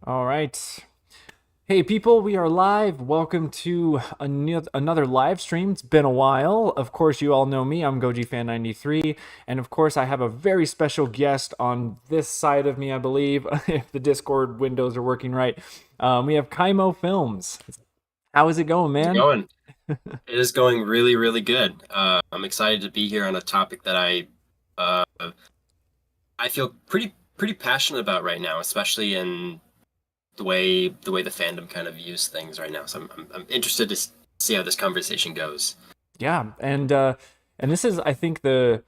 All right. Hey, people, we are live. Welcome to another live stream. It's been a while. Of course, you all know me. I'm GojiFan93. And of course, I have a very special guest on this side of me, I believe, if the Discord windows are working right. We have KaiMo Films. How is it going, How's it man? going? It is going really, really good. I'm excited to be here on a topic that uh, I feel pretty passionate about right now, especially in the way the fandom kind of views things right now. So I'm interested to see how this conversation goes. Yeah, and this is, I think, I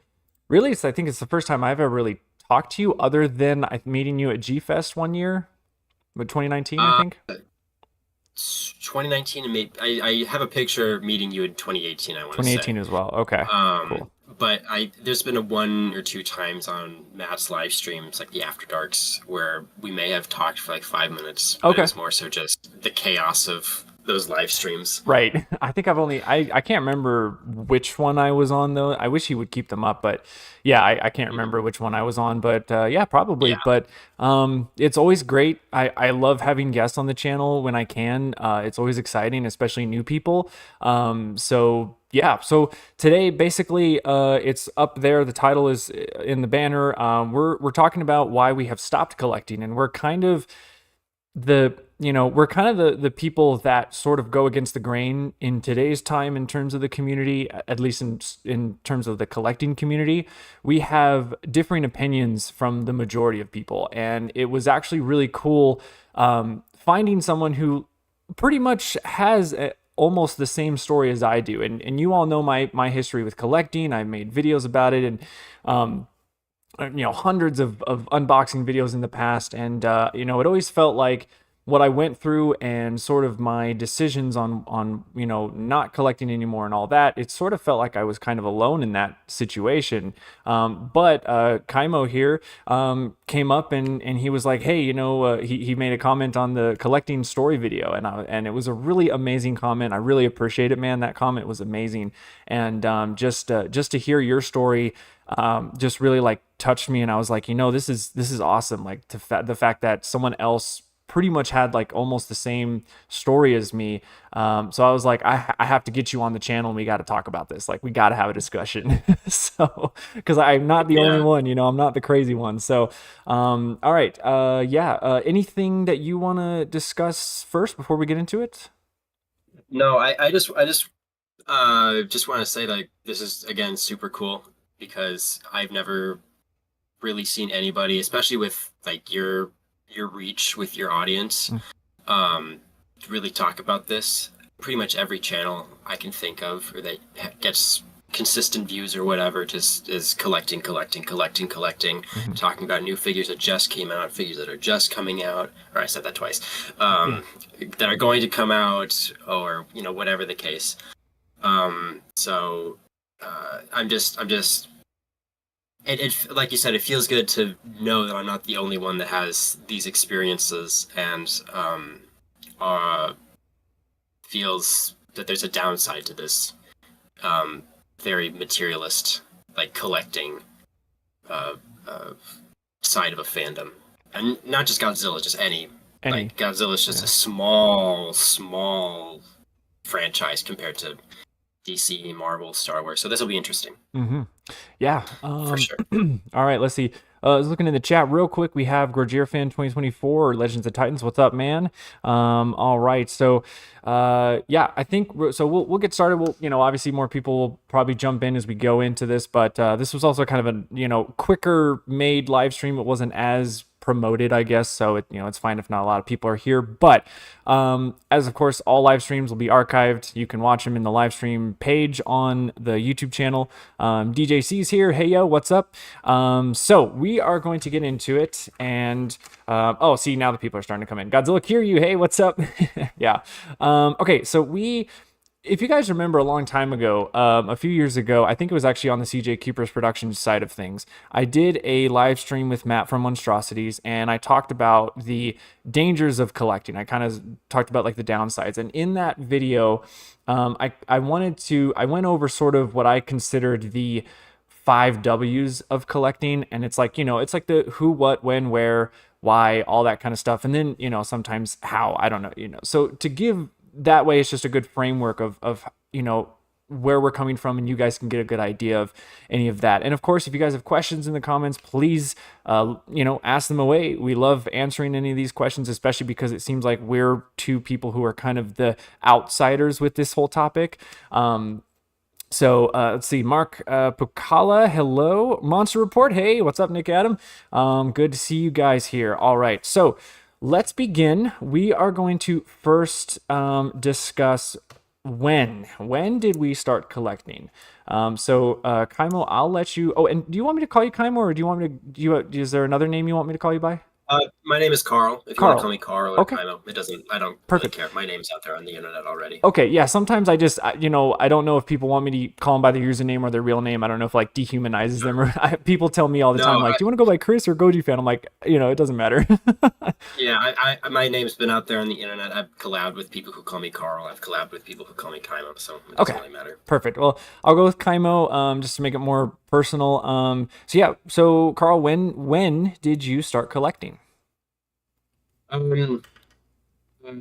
think it's the first time I've ever really talked to you other than meeting you at G Fest one year, with 2019, I Uh, think. 2019 and maybe I have a picture meeting you in 2018, I want to say. 2018 as well. Okay, Um, cool. but there's been a one or two times on Matt's live streams, like the After Darks, where we may have talked for like 5 minutes, but it Okay. was more so just the chaos of those live streams. Right. I think I can't remember which one I was on though. I wish he would keep them up, but yeah, I can't Mhm. remember which one I was on, but yeah, probably. Yeah, But it's always great. I love having guests on the channel when I can. It's always exciting, especially new people. So yeah, so today basically it's up there. The title is in the banner. We're talking about why we have stopped collecting, and we're kind of we're kind of the people that sort of go against the grain in today's time in terms of the community, at least in terms of the collecting community. We have differing opinions from the majority of people, and it was actually really cool finding someone who pretty much has almost the same story as I do. And you all know my history with collecting. I've made videos about it, and hundreds of unboxing videos in the past, and it always felt like what I went through and sort of my decisions on not collecting anymore and all that, it sort of felt like I was kind of alone in that situation. But Kaimo here came up, and he was like, hey, he made a comment on the collecting story video, and it was a really amazing comment. I really appreciate it, man. That comment was amazing. And just to hear your story just really like touched me, and I was like, this is awesome. Like the fact that someone else pretty much had like almost the same story as me. So I was like, I have to get you on the channel, and we got to talk about this. Like, we got to have a discussion. So because I'm not the only yeah. one, I'm not the crazy one. So all right, yeah. Anything that you want to discuss first before we get into it? No, I just want to say like this is again super cool because I've never really seen anybody, especially with like your reach with your audience, really talk about this. Pretty much every channel I can think of or that gets consistent views or whatever just is collecting, Mhm. talking about new figures that just came out, figures that are just coming out, or I said that twice, Yeah. that are going to come out, or whatever the case. So I'm just it like you said, it feels good to know that I'm not the only one that has these experiences, and uh, feels that there's a downside to this very materialist, like collecting uh, uh, side of a fandom, and not just Godzilla, just any. Any. Like Godzilla's just a Yeah. small franchise compared to DC, Marvel, Star Wars. So this will be interesting Hmm. Yeah. for sure. All right. Let's see. I was looking in the chat real quick. We have Fan 2024 or Legends of Titans. What's up, man? All right. So, yeah, I think so. We'll get started. We'll, obviously more people will probably jump in as we go into this, but this was also kind of a quicker made live stream. It wasn't as promoted, I guess. So it's fine if not a lot of people are here. But as of course, all live streams will be archived. You can watch them in the live stream page on the YouTube channel. DJC's here. Hey yo, what's up? So we are going to get into it, and oh, see, now the people are starting to come in. Godzilla Kiryu, hey, what's up? Yeah. Okay, so if you guys remember a long time ago, a few years ago, I think it was actually on the CJ Keepers production side of things, I did a live stream with Matt from Monstrosities, and I talked about the dangers of collecting. I kind of talked about like the downsides. And in that video, I went over sort of what I considered the 5 W's of collecting, and it's like, it's like the who, what, when, where, why, all that kind of stuff, and then sometimes how, I don't know, so to give that way, it's just a good framework of where we're coming from, and you guys can get a good idea of any of that. And of course, if you guys have questions in the comments, please ask them away. We love answering any of these questions, especially because it seems like we're two people who are kind of the outsiders with this whole topic. So let's see, Mark Pukala, hello. Monster Report, hey, what's up, Nick Adam? Good to see you guys here. All right, so let's begin. We are going to first discuss when did we start collecting. So KaiMo, I'll let you. Oh, and do you want me to call you KaiMo, or do you want me to? Is there another name you want me to call you by? My name is Carl. If you want to call me Carl or okay. KaiMo, it doesn't. I don't Perfect. really care. My name's out there on the internet already. Okay, yeah. Sometimes I just, I don't know if people want me to call them by their username or their real name. I don't know if like dehumanizes them, or people tell me all the time, like, do you want to go by Chris or Goji fan? I'm like, it doesn't matter. Yeah, my name's been out there on the internet. I've collabed with people who call me Carl. I've collabed with people who call me KaiMo, so it doesn't really matter. Perfect. Well, I'll go with KaiMo just to make it more personal. So Carl, when did you start collecting?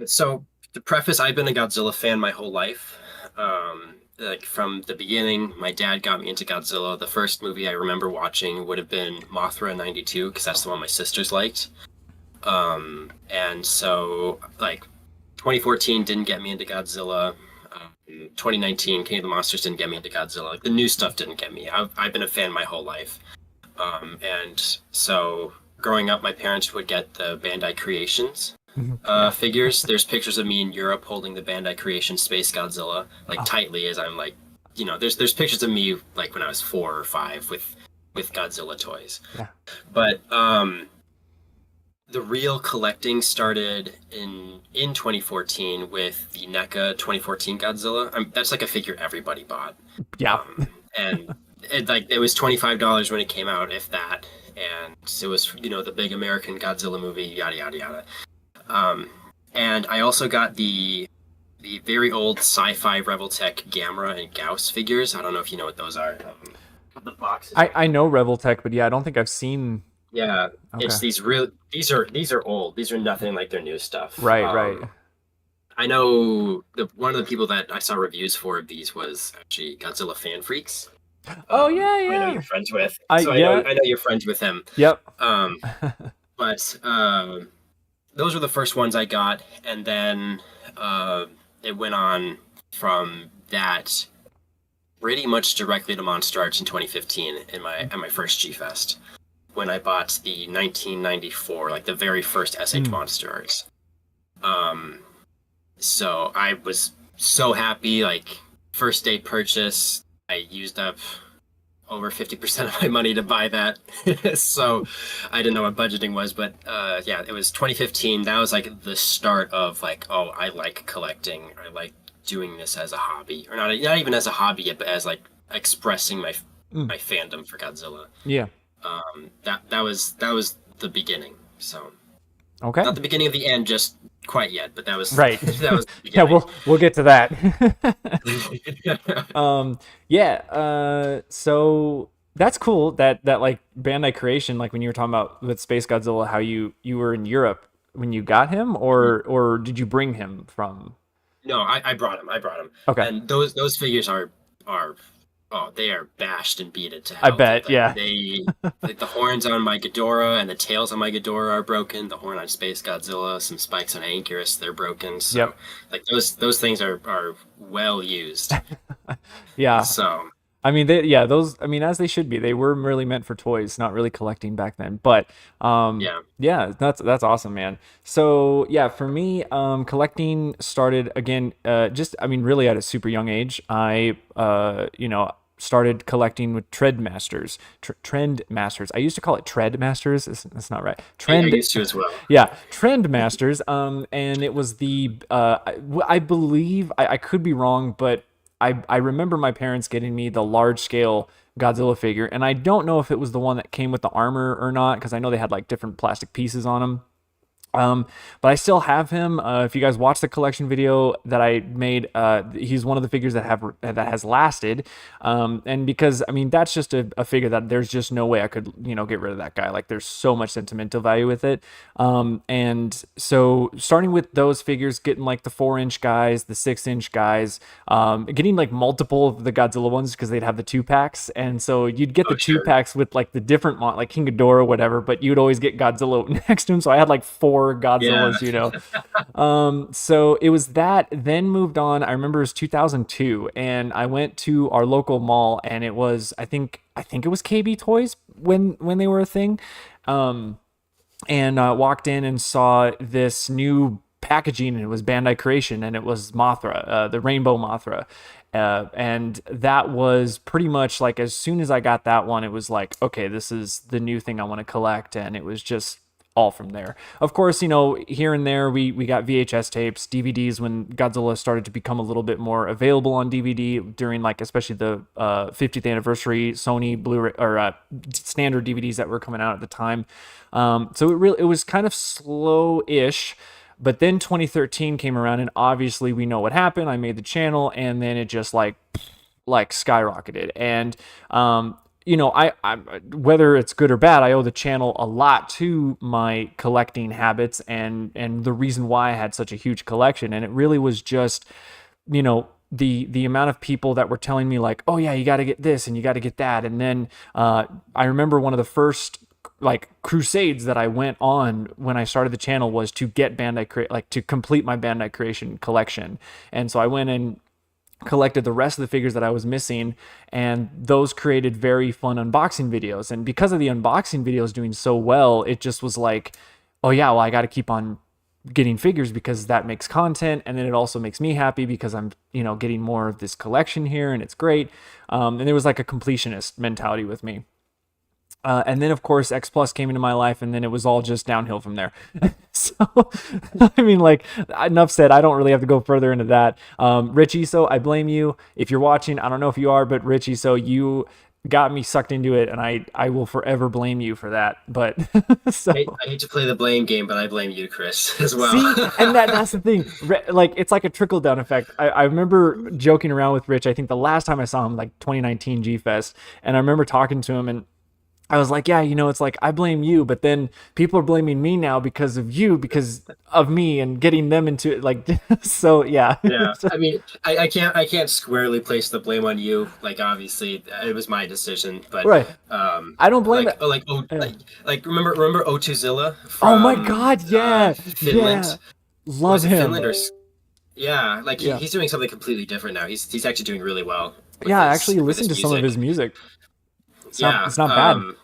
So to preface, I've been a Godzilla fan my whole life. Like from the beginning, my dad got me into Godzilla. The first movie I remember watching would have been Mothra '92, because that's the one my sisters liked. And so like 2014 didn't get me into Godzilla. 2019 King of the Monsters didn't get me into Godzilla. Like the new stuff didn't get me. I've been a fan my whole life. And so growing up, my parents would get the Bandai Creations figures. There's pictures of me in Europe holding the Bandai Creation Space Godzilla tightly, as I'm like, there's pictures of me like when I was 4 or 5 with Godzilla toys. Yeah. But the real collecting started in 2014 with the NECA 2014 Godzilla. That's like a figure everybody bought. Yeah. And it was $25 when it came out, if that. And it was, the big American Godzilla movie, yada, yada, yada. And I also got the very old sci-fi Revoltech Gamera and Gauss figures. I don't know if you know what those are. The boxes. I know Revoltech, but yeah, I don't think I've seen. Yeah, okay. It's these are old. These are nothing like their new stuff. Right. I know one of the people that I saw reviews for these was actually Godzilla Fan Freaks. Oh yeah. I know you're friends with. I know you're friends with him. Yep. But those were the first ones I got, and then it went on from that pretty much directly to Monster Arts in 2015 at my first G-Fest, when I bought the 1994, like the very first SH Monster Arts. So I was so happy, like first day purchase, I used up over 50% of my money to buy that. So I didn't know what budgeting was, but yeah, it was 2015. That was like the start of like, oh, I like collecting. I like doing this as a hobby, or not even as a hobby yet, but as like expressing my fandom for Godzilla. Yeah. That was the beginning. So okay, not the beginning of the end just quite yet, but that was right. That was the beginning. Yeah, we'll get to that. So that's cool that like Bandai Creation, like when you were talking about with Space Godzilla, how you were in Europe when you got him, or did you bring him from? No, I brought him. Okay. And those figures are they are bashed and beaten to hell. I bet, like, yeah. Like the horns on my Ghidorah and the tails on my Ghidorah are broken. The horn on Space Godzilla, some spikes on Ankyras, they're broken. So, yep. Like those things are well used. Yeah. So, I mean, those. I mean, as they should be. They were really meant for toys, not really collecting back then. But yeah, that's awesome, man. So yeah, for me, collecting started again. Really at a super young age. I started collecting with Trend Masters. I used to call it Tread Masters. That's not right. I used to as well. Yeah, Trend Masters. And it was the I believe I could be wrong, but I remember my parents getting me the large scale Godzilla figure, and I don't know if it was the one that came with the armor or not, because I know they had like different plastic pieces on them. But I still have him. If you guys watch the collection video that I made, he's one of the figures that has lasted. And because I mean that's just a figure that there's just no way I could get rid of that guy. Like there's so much sentimental value with it. And so starting with those figures, getting like the 4-inch guys, the 6-inch guys, getting like multiple of the Godzilla ones because they'd have the 2-packs, and so you'd get the Sure. 2-packs with like the different like King Ghidorah or whatever, but you'd always get Godzilla next to him. So I had like 4 Yeah. Godzillas. So it was that. Then moved on. I remember it was 2002, and I went to our local mall, and it was I think it was KB Toys when they were a thing. And walked in and saw this new packaging, and it was Bandai Creation, and it was Mothra, the Rainbow Mothra. And that was pretty much like as soon as I got that one, it was like, okay, this is the new thing I want to collect. And it was just all from there. Of course, here and there we got VHS tapes, DVDs when Godzilla started to become a little bit more available on DVD during like especially the 50th anniversary Sony Blu-ray or standard DVDs that were coming out at the time. So it was kind of slow-ish. But then 2013 came around, and obviously we know what happened. I made the channel, and then it just like skyrocketed. And I whether it's good or bad, I owe the channel a lot to my collecting habits and the reason why I had such a huge collection. And it really was just, the amount of people that were telling me like, oh yeah, you got to get this and you got to get that. And then I remember one of the first like crusades that I went on when I started the channel was to get to complete my Bandai Creation collection. And so I went and collected the rest of the figures that I was missing, and those created very fun unboxing videos. And because of the unboxing videos doing so well, it just was like, oh yeah, well I got to keep on getting figures because that makes content, and then it also makes me happy because I'm getting more of this collection here, and it's great. And there was like a completionist mentality with me. And then, of course, X Plus came into my life, and then it was all just downhill from there. So, I mean, like, enough said. I don't really have to go further into that. Richie, so I blame you. If you're watching, I don't know if you are, but Richie, so you got me sucked into it, and I will forever blame you for that. But so I hate to play the blame game, but I blame you, Chris, as well. see, and that's the thing. Like, it's like a trickle down effect. I remember joking around with Rich. I think the last time I saw him, like 2019 G Fest, and I remember talking to him, and I was like, yeah, it's like I blame you, but then people are blaming me now because of you, because of me, and getting them into it. Like, so yeah. Yeah, I mean, I can't squarely place the blame on you. Like, obviously, it was my decision, but Right. I don't blame it. Remember O2zilla Oh my from God, yeah, Finland? yeah, love Was it him. Finland or yeah? Like Yeah, he's doing something completely different now. He's actually doing really well with yeah. I actually with listened to some of his music. Yeah, It's not bad.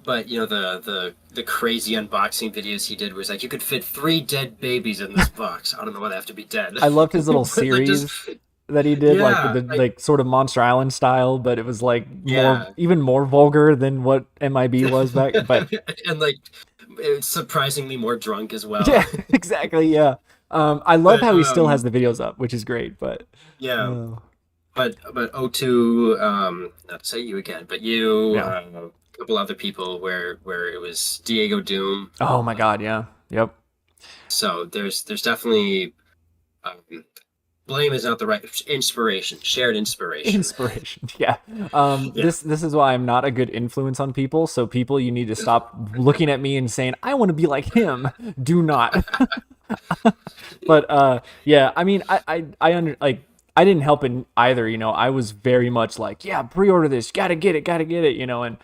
but the crazy unboxing videos he did was like you could fit 3 dead babies in this box. I don't know why they have to be dead. I loved his little Like, series just that he did, like yeah, the like sort of Monster Island style, but it was like yeah, even more vulgar than what MIB was back. But and like it's surprisingly more drunk as well. yeah, exactly. Yeah. I love But how he still has the videos up, which is great. But yeah, uh, but O2, not to say you again, but you, yeah. a couple other people where it was Diego Doom. Oh my God. Yeah. Yep. So there's definitely blame is not the right inspiration, shared inspiration. Inspiration. Yeah. Yeah. This is why I'm not a good influence on people. So people, you need to stop looking at me and saying, I want to be like him. Do not. But yeah, I mean, like I didn't help in either, I was very much like, yeah, pre-order this, gotta get it, and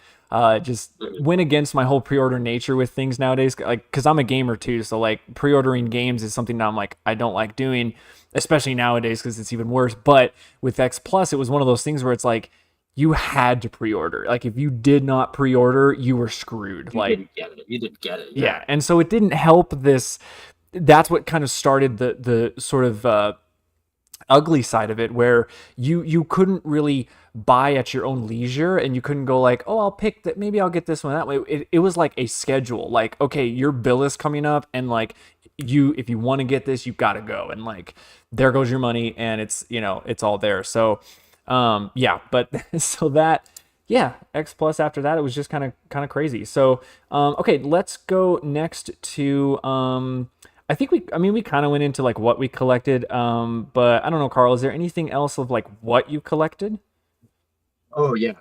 just went against my whole pre-order nature with things nowadays, like because I'm a gamer too, so like pre-ordering games is something that I'm like I don't like doing, especially nowadays because it's even worse. But with X Plus, it was one of those things where it's like you had to pre-order. Like if you did not pre-order, you were screwed. You didn't get it. Yeah, and so it didn't help this. That's what kind of started the sort of ugly side of it, where you couldn't really buy at your own leisure, and you couldn't go like, oh, I'll pick that, maybe I'll get this one that way. It was like a schedule, like, okay, your bill is coming up, and like if you want to get this, you gotta go, and like there goes your money, and it's it's all there. So yeah, but so Yeah, X plus after that, it was just kind of crazy. So, okay, let's go next to I think I mean, we kind of went into like what we collected, but I don't know, Carl, is there anything else of like what you collected? Oh yeah.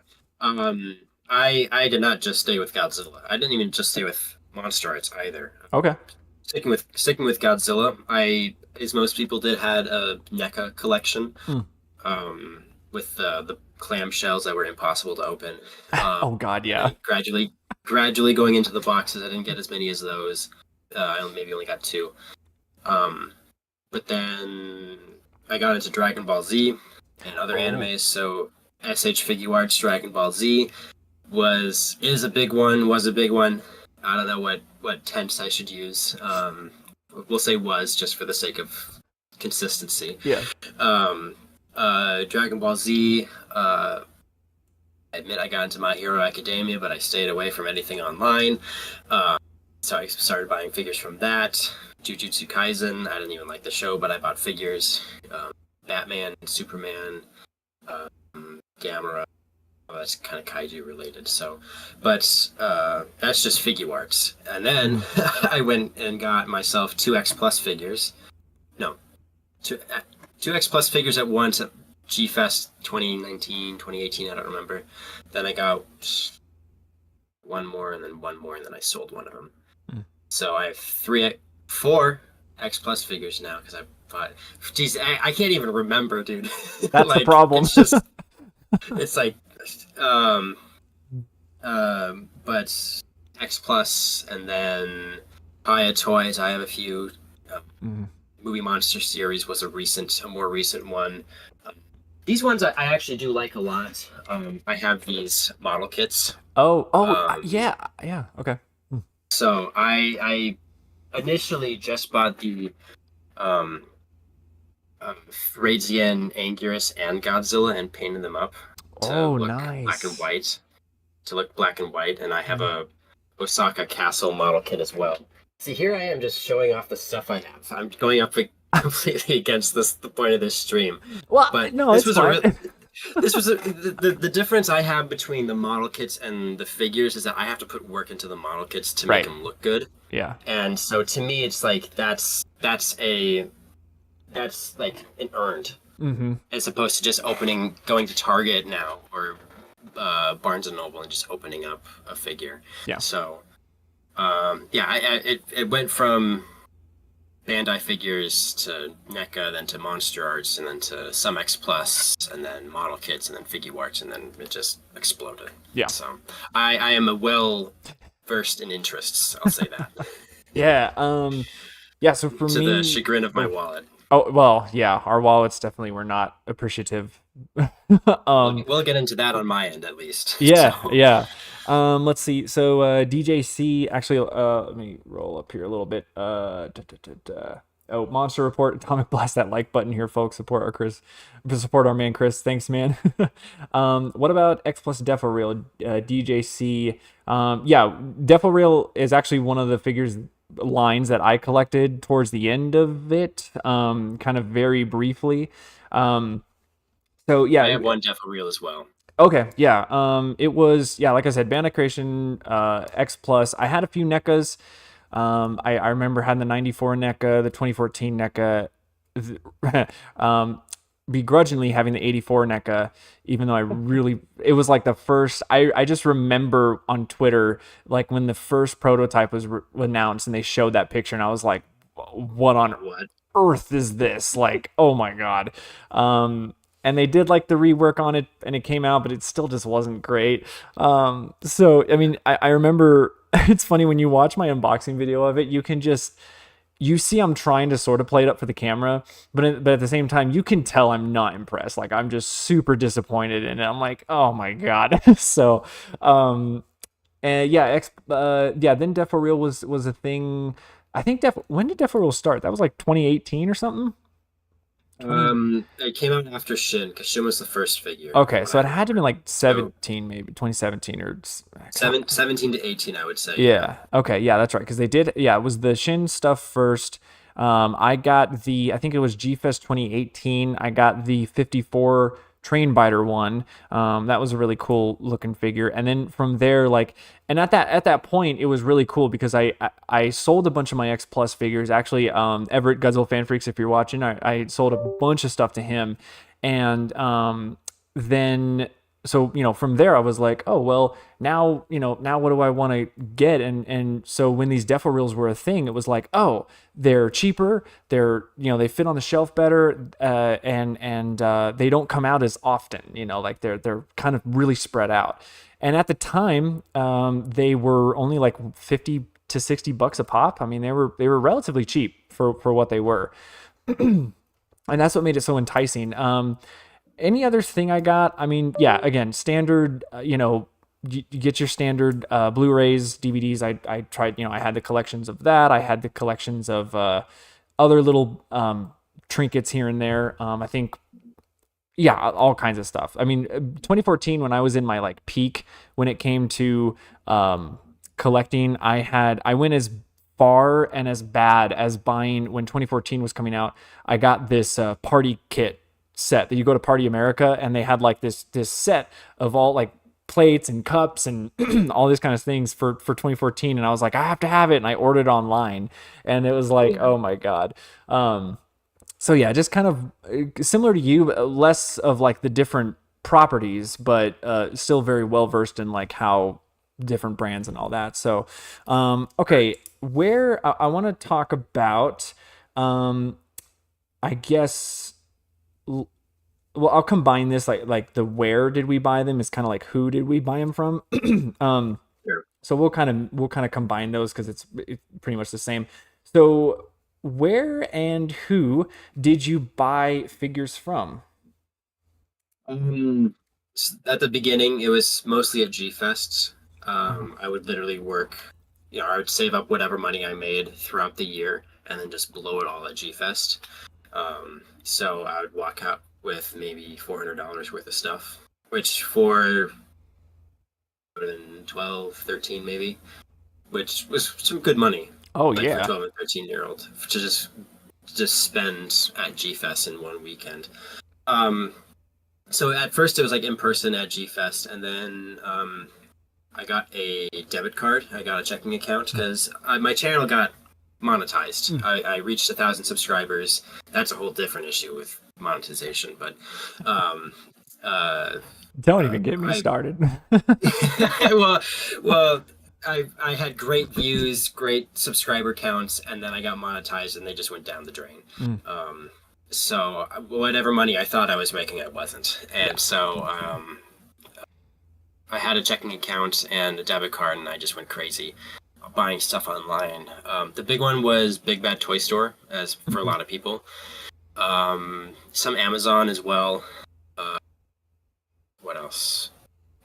I did not just stay with Godzilla. I didn't even just stay with monster arts either. Okay. Sticking with Godzilla, I, as most people did, had a NECA collection. Hmm. With the clamshells that were impossible to open. Oh God, And yeah. then gradually going into the boxes, I didn't get as many as those. I maybe only got two. Um, but then I got into Dragon Ball Z and other Oh. animes. So SH Figuarts Dragon Ball Z is a big one. Was a big one. I don't know what tense I should use. We'll say was just for the sake of consistency. Yeah. Um, Dragon Ball Z. I admit I got into My Hero Academia, but I stayed away from anything online. Uh, so I started buying figures from that. Jujutsu Kaisen. I didn't even like the show, but I bought figures. Batman, Superman, Gamera. Well, that's kind of kaiju related. So, but that's just figure arts. And then Mm. I went and got myself 2X Plus figures. No, two, 2X Plus figures at once at G Fest 2019, 2018, I don't remember. Then I got one more, and then one more, and then I sold one of them. Mm. So I have four X Plus figures now because I bought. Geez, I can't even remember, dude. That's the Like problem. it's like, but X Plus, and then Aya Toys. I have a few. Mm. Movie Monster series was a more recent one. These ones I actually do like a lot. I have these model kits. Um, Yeah, yeah. Okay. Mm. so I initially just bought the um, Radian, Anguirus, and Godzilla and painted them up to Oh, look black and nice. white. And I have a Osaka Castle model kit as well. See, here I am just showing off the stuff I have. I'm going up completely against the point of this stream. Well, But no, it's fine. the difference I have between the model kits and the figures is that I have to put work into the model kits to make Right. them look good. Yeah. And so to me, it's like that's like an earned, Mm-hmm. as opposed to just going to Target now or Barnes and Noble and just opening up a figure. Yeah. So yeah, it went from Bandai figures to NECA, then to Monster Arts, and then to some X Plus, and then model kits, and then figure arts, and then it just exploded. Yeah. So I am a well versed in interests. I'll say that. Yeah. Yeah. So for To the me, chagrin of my oh, wallet. oh, well, yeah, our wallets definitely were not appreciative. We'll, um, we'll get into that on my end at least. yeah, So yeah. Let's see. So DJC actually, let me roll up here a little bit. Oh, Monster Report, Atomic Blast that like button here, folks. Support our man Chris. Thanks, man. What about X Plus Defo Reel, DJC? Yeah, Defo Reel is actually one of the figures lines that I collected towards the end of it, kind of very briefly. So I yeah, have one Defo Reel as well. okay, yeah. It was, yeah, like I said, Bandai Creation X Plus. I had a few NECAs. I remember having the 94 NECA, the 2014 NECA, begrudgingly having the 84 NECA, even though it was like the first, I just remember on Twitter, like when the first prototype was announced and they showed that picture and I was like, what on What? earth is this? Like, oh my God. And they did like the rework on it and it came out, but it still just wasn't great. So, I mean, I remember it's funny when you watch my unboxing video of it, you see I'm trying to sort of play it up for the camera, but at the same time, you can tell I'm not impressed. Like I'm just super disappointed in it. I'm like, oh my God. So, and yeah, yeah, then Defo Reel was a thing. I think when did Defo Reel start? That was like 2018 or something. 20 It came out after Shin because Shin was the first figure. Okay, From what so I it had to be remember. like So 17, maybe 2017 or 17 to 18, I would say. Yeah. yeah. Okay, yeah, that's right. Because they did, yeah, it was the Shin stuff first. I got I think it was G Fest 2018. I got the 54 train biter one. That was a really cool looking figure. And then from there, like, and at that point, it was really cool because I sold a bunch of my X Plus figures. Actually, Everett Gudzilla Fan Freaks, if you're watching, I sold a bunch of stuff to him, and then so from there I was like, oh well, now now what do I want to get? And so when these defo reels were a thing, it was like, oh, they're cheaper, they're they fit on the shelf better, and they don't come out as often, like they're kind of really spread out. And at the time, they were only like 50 to $60 a pop. I mean, they were relatively cheap for what they were. And that's what made it so enticing. Any other thing I got? I mean, yeah, again, standard, you get your standard Blu-rays, DVDs. I tried, I had the collections of that. I had the collections of other little trinkets here and there. I think, yeah, all kinds of stuff. I mean, 2014, when I was in my like peak, when it came to collecting, I went as far and as bad as buying, when 2014 was coming out, I got this party kit set that you go to Party America, and they had like this set of all like plates and cups and all these kind of things for 2014, and I was like, I have to have it, and I ordered online, and it was like, oh my god. So yeah, just kind of similar to you, less of like the different properties, but still very well versed in like how different brands and all that. So okay, where I want to talk about, I guess, well, I'll combine this, like the where did we buy them is kind of like who did we buy them from. Sure. So we'll kind of combine those because it's pretty much the same. So where and who did you buy figures from? At the beginning, it was mostly at G Fest. I would literally work, I would save up whatever money I made throughout the year and then just blow it all at G Fest. So I would walk out with maybe $400 worth of stuff, which for 12, 13 maybe, which was some good money. Oh like yeah. For 12 and 13-year-old to just spend at G Fest in one weekend. So at first it was like in person at G Fest, and then I got a debit card. I got a checking account because my channel got monetized. I reached 1,000 subscribers. That's a whole different issue with monetization, but Don't even get me started. well, I had great views, great subscriber counts, and then I got monetized, and they just went down the drain. So whatever money I thought I was making, I wasn't, and so I had a checking account and a debit card, and I just went crazy buying stuff online. The big one was Big Bad Toy Store, as for a lot of people. Some Amazon as well. What else?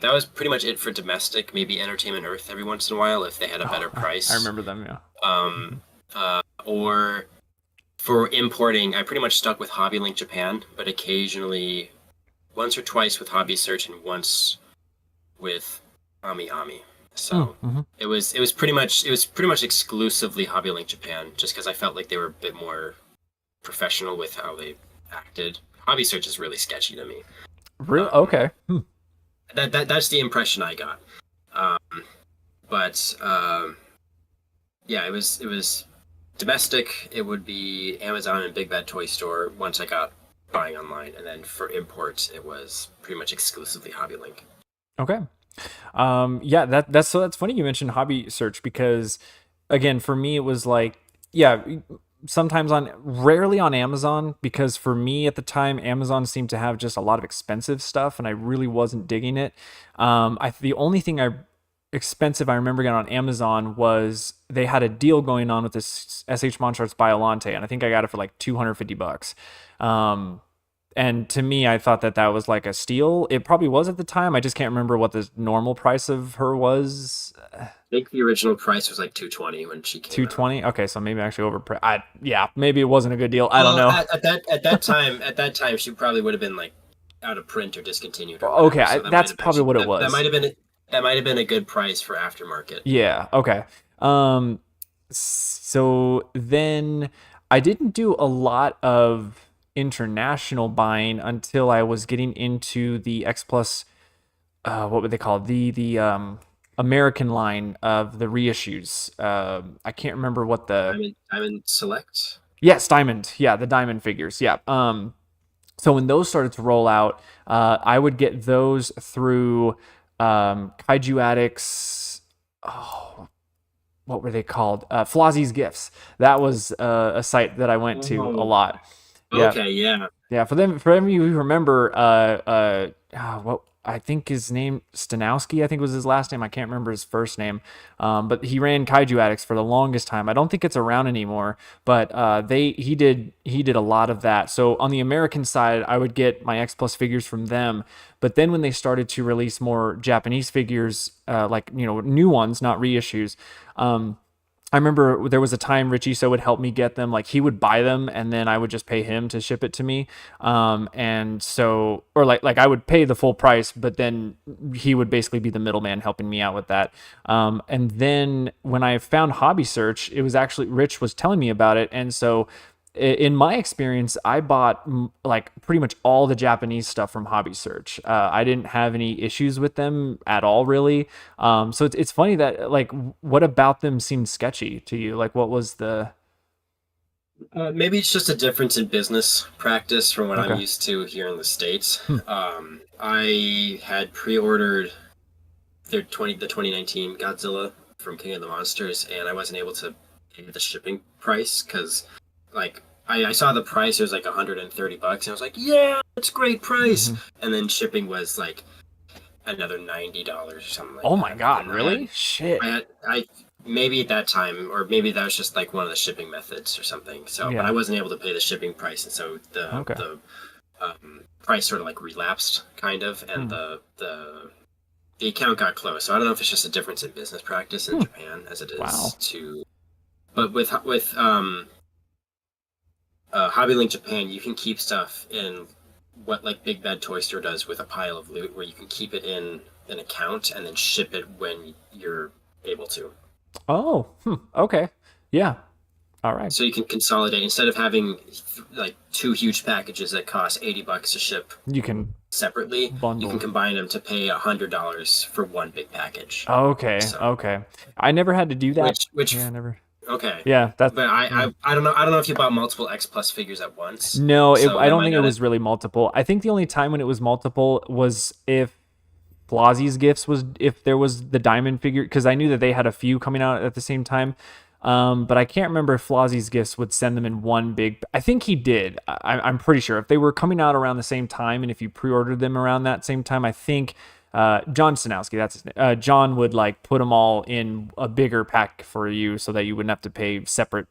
That was pretty much it for domestic. Maybe Entertainment Earth every once in a while if they had a better price. I remember them, yeah. Or for importing, I pretty much stuck with HobbyLink Japan, but occasionally, once or twice with Hobby Search and once with Ami Ami. So it was pretty much exclusively HobbyLink Japan, just because I felt like they were a bit more professional with how they acted. Hobby Search is really sketchy to me. Really? Okay. That's the impression I got. But yeah, it was domestic. It would be Amazon and Big Bad Toy Store once I got buying online, and then for imports, it was pretty much exclusively HobbyLink. Okay. Yeah, that's funny you mentioned Hobby Search, because again, for me it was like, yeah, sometimes rarely on Amazon, because for me at the time Amazon seemed to have just a lot of expensive stuff and I really wasn't digging it. The only thing expensive I remember getting on Amazon was they had a deal going on with this SH Monstars Biolante, and I think I got it for like $250. And to me, I thought that was like a steal. It probably was at the time. I just can't remember what the normal price of her was. I think the original price was like $220 when she came $220. Okay, so maybe actually overpriced. Yeah, maybe it wasn't a good deal. I don't know. At that time, she probably would have been like out of print or discontinued. Or okay, so that's probably what it was. That might have been a good price for aftermarket. Yeah. Okay. So then I didn't do a lot of international buying until I was getting into the X Plus. What would they call it? The American line of the reissues. I can't remember what the Diamond Select. yes, Diamond. Yeah, the Diamond figures. Yeah. So when those started to roll out, I would get those through Kaiju Addicts. Oh, what were they called? Flozzy's Gifts. That was a site that I went to a Oh, lot. Yeah, okay, yeah. yeah. For them of you who remember, what I think his name Stanowski, I think was his last name. I can't remember his first name. But he ran Kaiju Addicts for the longest time. I don't think it's around anymore. But he did a lot of that. So on the American side, I would get my X Plus figures from them. But then when they started to release more Japanese figures, like new ones, not reissues. I remember there was a time Richie So would help me get them. Like he would buy them and then I would just pay him to ship it to me. And so, or like I would pay the full price, but then he would basically be the middleman helping me out with that. And then when I found Hobby Search, it was actually Rich was telling me about it. And so in my experience, I bought like pretty much all the Japanese stuff from Hobby Search. I didn't have any issues with them at all, really. So it's funny that like, what about them seemed sketchy to you? Like, what was the? Maybe it's just a difference in business practice from what I'm Okay. used to here in the States. Hmm. I had pre-ordered the 2019 Godzilla from King of the Monsters, and I wasn't able to pay the shipping price because, like, I saw the price, it was like $130, and I was like, yeah, it's a great price. Mm-hmm. And then shipping was like another $90 or something like Oh my that. God, And really? Shit. I maybe at that time, or maybe that was just like one of the shipping methods or something. So, but I Yeah. wasn't able to pay the shipping price, and so Okay. the price sort of like relapsed, kind of, and Hmm. the account got closed. So I don't know if it's just a difference in business practice in Hmm. Japan as it is Wow. to, but with Hobbylink Japan, you can keep stuff in what like Big Bad Toy Store does with a pile of loot, where you can keep it in an account and then ship it when you're able to. Oh. Hmm. Okay. Yeah. All right. So you can consolidate instead of having like two huge packages that cost $80 to ship You can separately. You can bundle. combine them to pay $100 for one big package. Okay. So Okay. I never had to do that. which Yeah. Never. okay, Yeah. That's. but Yeah. I don't know, if you bought multiple X Plus figures at once. No, So I that don't might think it not have. was really multiple. I think the only time when it was multiple was if Flozzy's Gifts was if there was the diamond figure because I knew that they had a few coming out at the same time. But I can't remember if Flozzy's Gifts would send them in one big. I think he did. I'm pretty sure if they were coming out around the same time and if you pre-ordered them around that same time, I think John Stanowski, that's his name. John would like put them all in a bigger pack for you so that you wouldn't have to pay separate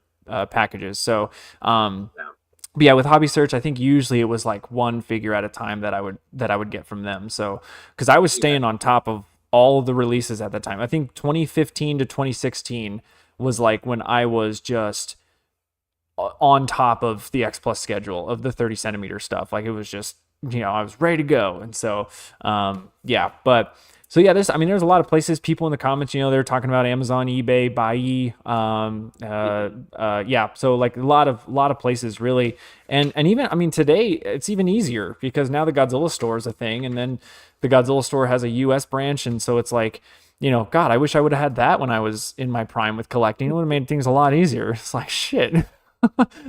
packages. So No. but yeah, with Hobby Search, I think usually it was like one figure at a time that I would get from them. So because I was Okay. staying on top of all of the releases at the time. I think 2015 to 2016 was like when I was just on top of the X Plus schedule of the 30 centimeter stuff. Like it was just, I was ready to go. And so, yeah, but so yeah, there's a lot of places, people in the comments, they're talking about Amazon, eBay, Buy, yeah. So like a lot of places really. And even, today it's even easier because now the Godzilla store is a thing. And then the Godzilla store has a US branch. And so it's like, God, I wish I would have had that when I was in my prime with collecting. It would have made things a lot easier. It's like shit.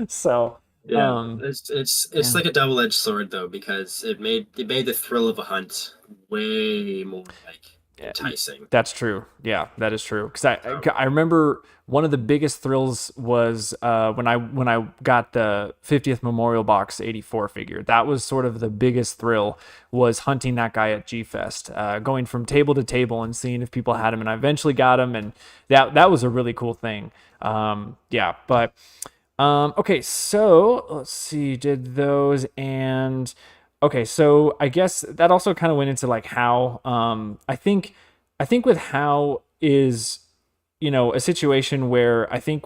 So, Yeah, it's yeah, like a double-edged sword though, because it made the thrill of a hunt way more like yeah, enticing. that's true. Yeah, that is true. Because So I remember one of the biggest thrills was when I got the 50th Memorial Box 84 figure. That was sort of the biggest thrill was hunting that guy at G Fest, going from table to table and seeing if people had him. And I eventually got him, and that was a really cool thing. Yeah, but. Okay, so let's see, did those and okay, so I guess that also kind of went into like how I think with how is a situation where I think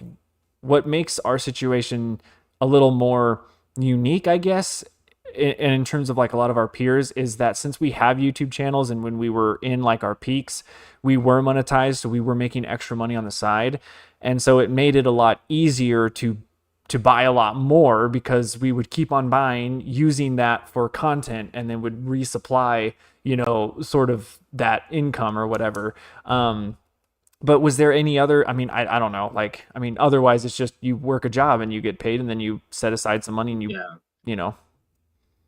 what makes our situation a little more unique, I guess, in terms of like a lot of our peers is that since we have YouTube channels and when we were in like our peaks, we were monetized, so we were making extra money on the side. And so it made it a lot easier to to buy a lot more because we would keep on buying, using that for content, and then would resupply, sort of that income or whatever. But was there any other, I mean, I don't know, like, I mean, otherwise it's just you work a job and you get paid and then you set aside some money and Yeah. you know.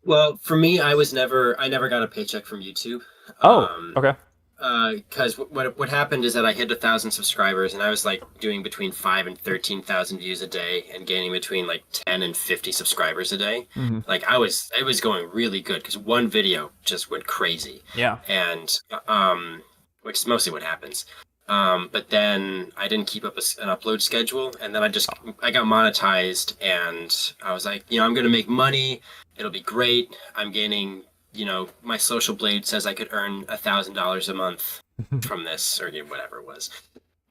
Well, for me, I never got a paycheck from YouTube. Oh, okay. Because what happened is that I hit 1,000 subscribers, and I was like doing between 5 and 13,000 views a day, and gaining between like 10 and 50 subscribers a day. Mm-hmm. Like it was going really good because one video just went crazy. Yeah. And which is mostly what happens. But then I didn't keep up an upload schedule, and then I got monetized, and I was like, I'm gonna make money. It'll be great. I'm gaining. My social blade says I could earn $1,000 a month from this, or whatever it was.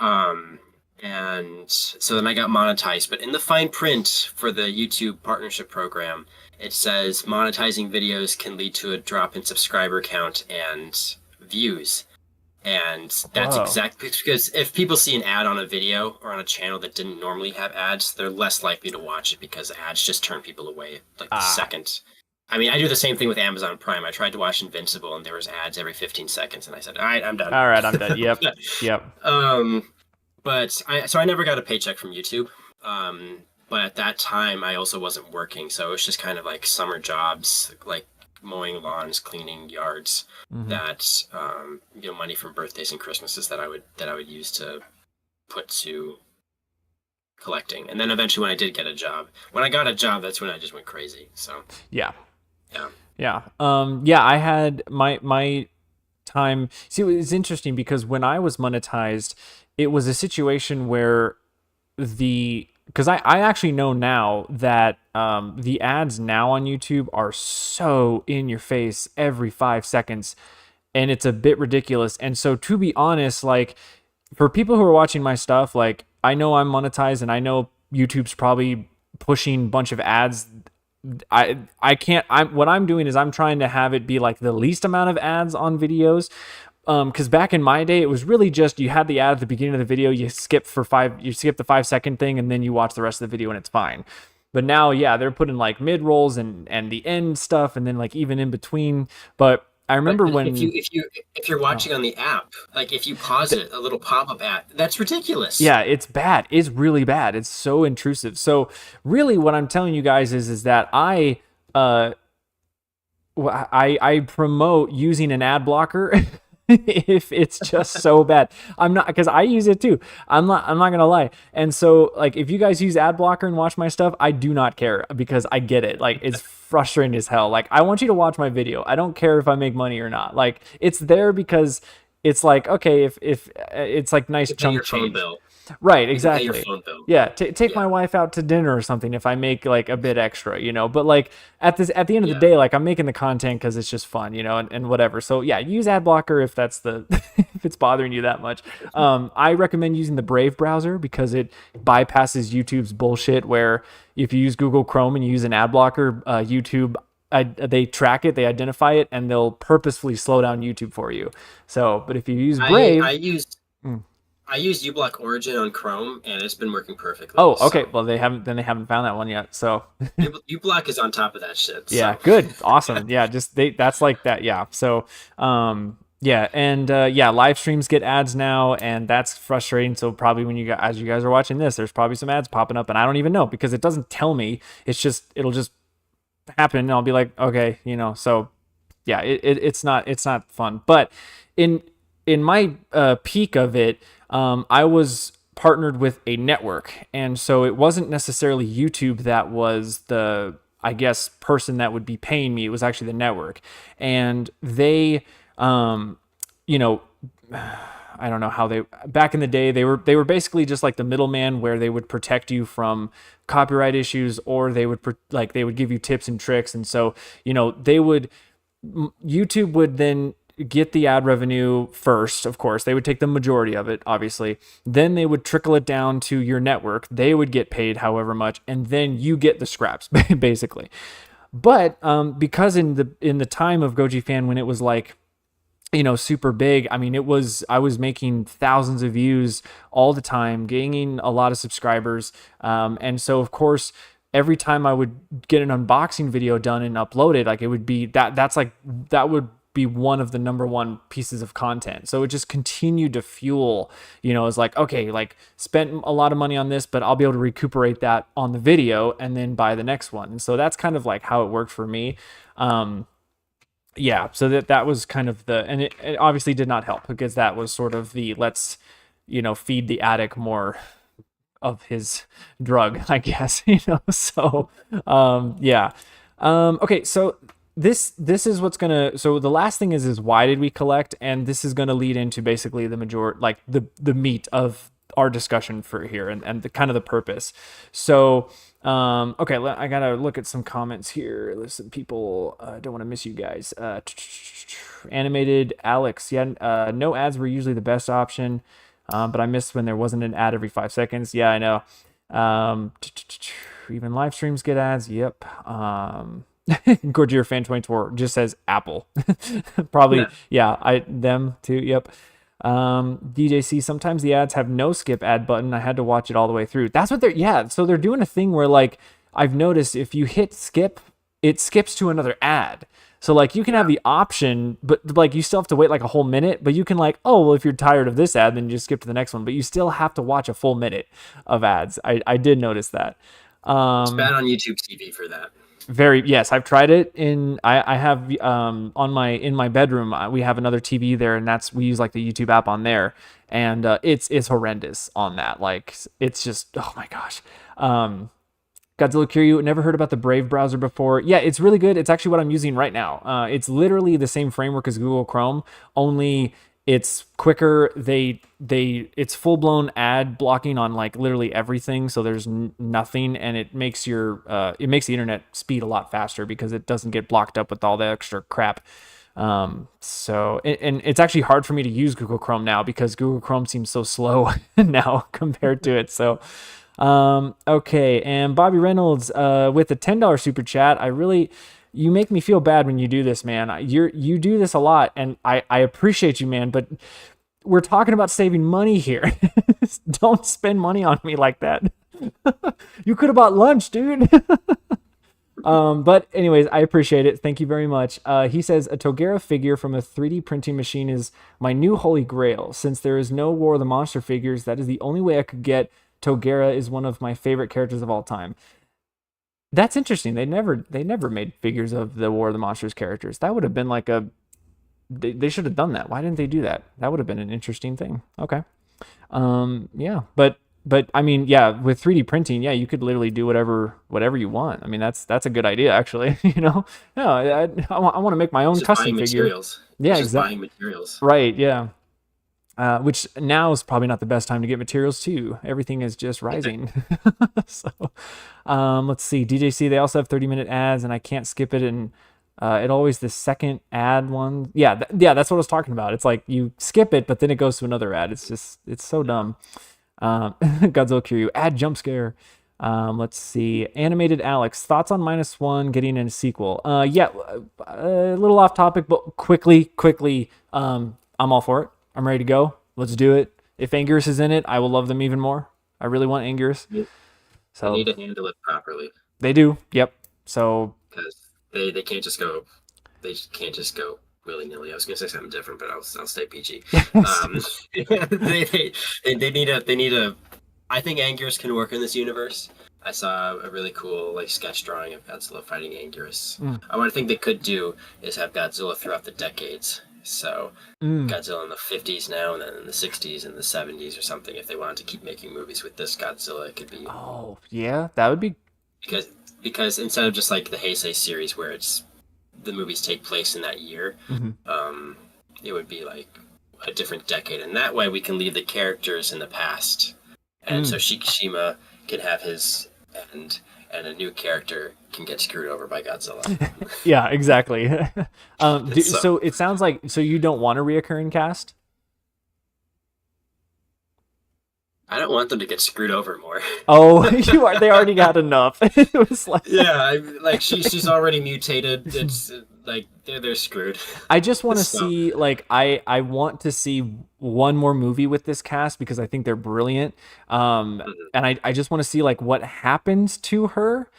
And so then I got monetized. But in the fine print for the YouTube partnership program, it says monetizing videos can lead to a drop in subscriber count and views. And that's exactly because if people see an ad on a video or on a channel that didn't normally have ads, they're less likely to watch it because ads just turn people away like the second. I mean, I do the same thing with Amazon Prime. I tried to watch Invincible, and there was ads every 15 seconds, and I said, "All right, I'm done." All right, I'm done. Yep, yep. So I never got a paycheck from YouTube. But at that time, I also wasn't working, so it was just kind of like summer jobs, like mowing lawns, cleaning yards. Mm-hmm. That money from birthdays and Christmases that I would use to put to collecting. And then eventually, when I did get a job, when I got a job, that's when I just went crazy. So yeah. Yeah. I had my time. See, it's interesting because when I was monetized, it was a situation where because I actually know now that the ads now on YouTube are so in your face every 5 seconds, and it's a bit ridiculous. And so, to be honest, like, for people who are watching my stuff, like, I know I'm monetized and I know YouTube's probably pushing a bunch of ads. I can't, what I'm doing is I'm trying to have it be like the least amount of ads on videos. Because back in my day, it was really just you had the ad at the beginning of the video, you skip the 5-second thing, and then you watch the rest of the video and it's fine. But now, yeah, they're putting like mid rolls and the end stuff, and then like even in between. But I remember when if you're watching on the app, like if you pause it, a little pop-up ad, that's ridiculous. Yeah, it's bad. It's really bad. It's so intrusive. So really, what I'm telling you guys is that I promote using an ad blocker. If it's just so bad. I'm not, because I use it too. I'm not gonna lie. And so, like, if you guys use ad blocker and watch my stuff, I do not care because I get it. Like, it's frustrating as hell. Like, I want you to watch my video. I don't care if I make money or not. Like, it's there because it's like, okay, if it's like nice chunk change. Right, exactly. Yeah, take my wife out to dinner or something if I make like a bit extra, But like at the end of the day, like I'm making the content because it's just fun, and whatever. So yeah, use ad blocker if that's if it's bothering you that much. I recommend using the Brave browser because it bypasses YouTube's bullshit. Where if you use Google Chrome and you use an ad blocker, YouTube. They track it, they identify it, and they'll purposefully slow down YouTube for you. So, but if you use Brave, I used uBlock Origin on Chrome, and it's been working perfectly. Oh, okay. So. Well, they haven't found that one yet. So uBlock is on top of that shit. So. Yeah, good, awesome. Yeah, that's like that. Yeah. So, yeah, and live streams get ads now, and that's frustrating. So probably as you guys are watching this, there's probably some ads popping up, and I don't even know because it doesn't tell me. It'll just happen, and I'll be like, okay, So, yeah, it's not fun. But in my peak of it. I was partnered with a network, and so it wasn't necessarily YouTube that was the, I guess, person that would be paying me. It was actually the network, and they, I don't know how back in the day, they were basically just like the middleman where they would protect you from copyright issues, or they would give you tips and tricks. And so, YouTube would then get the ad revenue first. Of course, they would take the majority of it, obviously. Then they would trickle it down to your network. They would get paid however much, and then you get the scraps, basically. But because in the time of Goji Fan, when it was like super big. I mean, I was making thousands of views all the time, gaining a lot of subscribers. And so of course, every time I would get an unboxing video done and uploaded, like it would be that would be one of the number one pieces of content. So it just continued to fuel, it's like, okay, like spent a lot of money on this, but I'll be able to recuperate that on the video and then buy the next one. And so that's kind of like how it worked for me. Yeah, so that was kind of and it obviously did not help because that was sort of the let's, feed the addict more of his drug, I guess, So, yeah. Okay, so this is what's gonna. So the last thing is why did we collect, and this is gonna lead into basically the majority, like the meat of our discussion for here, and the kind of the purpose. So. Okay, I gotta look at some comments here. Listen, people, don't want to miss you guys. Animated Alex, yeah, no ads were usually the best option, but I missed when there wasn't an ad every 5 seconds. Yeah, I know. Even live streams get ads. Yep. Gorgier Fan 24 just says Apple. Probably, yeah, them too. Yep. DJC, sometimes the ads have no skip ad button. I had to watch it all the way through. That's what so they're doing a thing where, like, I've noticed if you hit skip, it skips to another ad. So like you can have the option, but like you still have to wait like a whole minute, but you can like, oh, well, if you're tired of this ad, then you just skip to the next one, but you still have to watch a full minute of ads. I did notice that. It's bad on YouTube TV for that. Yes, I've tried it I have in my bedroom we have another TV there, and we use like the YouTube app on there, and it's horrendous on that. Like it's just, oh my gosh. Godzilla Kiryu, never heard about the Brave browser before. Yeah, it's really good. It's actually what I'm using right now. It's literally the same framework as Google Chrome, only it's quicker. It's full blown ad blocking on like literally everything. So there's nothing, and it makes the internet speed a lot faster because it doesn't get blocked up with all the extra crap. So it's actually hard for me to use Google Chrome now because Google Chrome seems so slow now compared to it. So, okay. And Bobby Reynolds, with the $10 super chat, you make me feel bad when you do this, man. You do this a lot, and I appreciate you, man, but we're talking about saving money here. Don't spend money on me like that. You could have bought lunch, dude. But anyways, I appreciate it. Thank you very much. He says, a Togera figure from a 3D printing machine is my new holy grail. Since there is no War of the Monster figures, that is the only way I could get. Togera is one of my favorite characters of all time. That's interesting. They never made figures of the War of the Monsters characters. That would have been like they should have done that. Why didn't they do that? That would have been an interesting thing. Okay. Yeah, but I mean, yeah, with 3D printing, yeah, you could literally do whatever you want. I mean, that's a good idea, actually. No, I want to make my own custom figure. Materials. Yeah, exactly. Buying materials. Right. Yeah. Which now is probably not the best time to get materials too. Everything is just rising. So, let's see. DJC, they also have 30-minute ads, and I can't skip it. And it always the second ad one. Yeah, that's what I was talking about. It's like you skip it, but then it goes to another ad. It's so dumb. Godzilla Kiryu, ad jump scare. Let's see. Animated Alex, thoughts on -1 getting in a sequel? Yeah, a little off topic, but quickly. I'm all for it. I'm ready to go. Let's do it. If Anguirus is in it, I will love them even more. I really want Anguirus. So they need to handle it properly. They do. Yep. So because they can't just go. They just can't just go willy-nilly. I was gonna say something different, but I'll stay PG. They need a. I think Anguirus can work in this universe. I saw a really cool sketch drawing of Godzilla fighting Anguirus. What I think they could do is have Godzilla throughout the decades. So Godzilla in the 50s now, and then in the 60s and the 70s or something. If they wanted to keep making movies with this Godzilla, it could be. Oh yeah, that would be. Because instead of just like the Heisei series where the movies take place in that year, it would be like a different decade, and that way we can leave the characters in the past, and so Shikishima can have his end. And a new character can get screwed over by Godzilla. Yeah, exactly. So it sounds like you don't want a reoccurring cast? I don't want them to get screwed over more. Oh, they already got enough. It was like she's already mutated. It's like they're screwed. I just want to So see like I want to see one more movie with this cast because I think they're brilliant. mhm, And I just want to see like what happens to her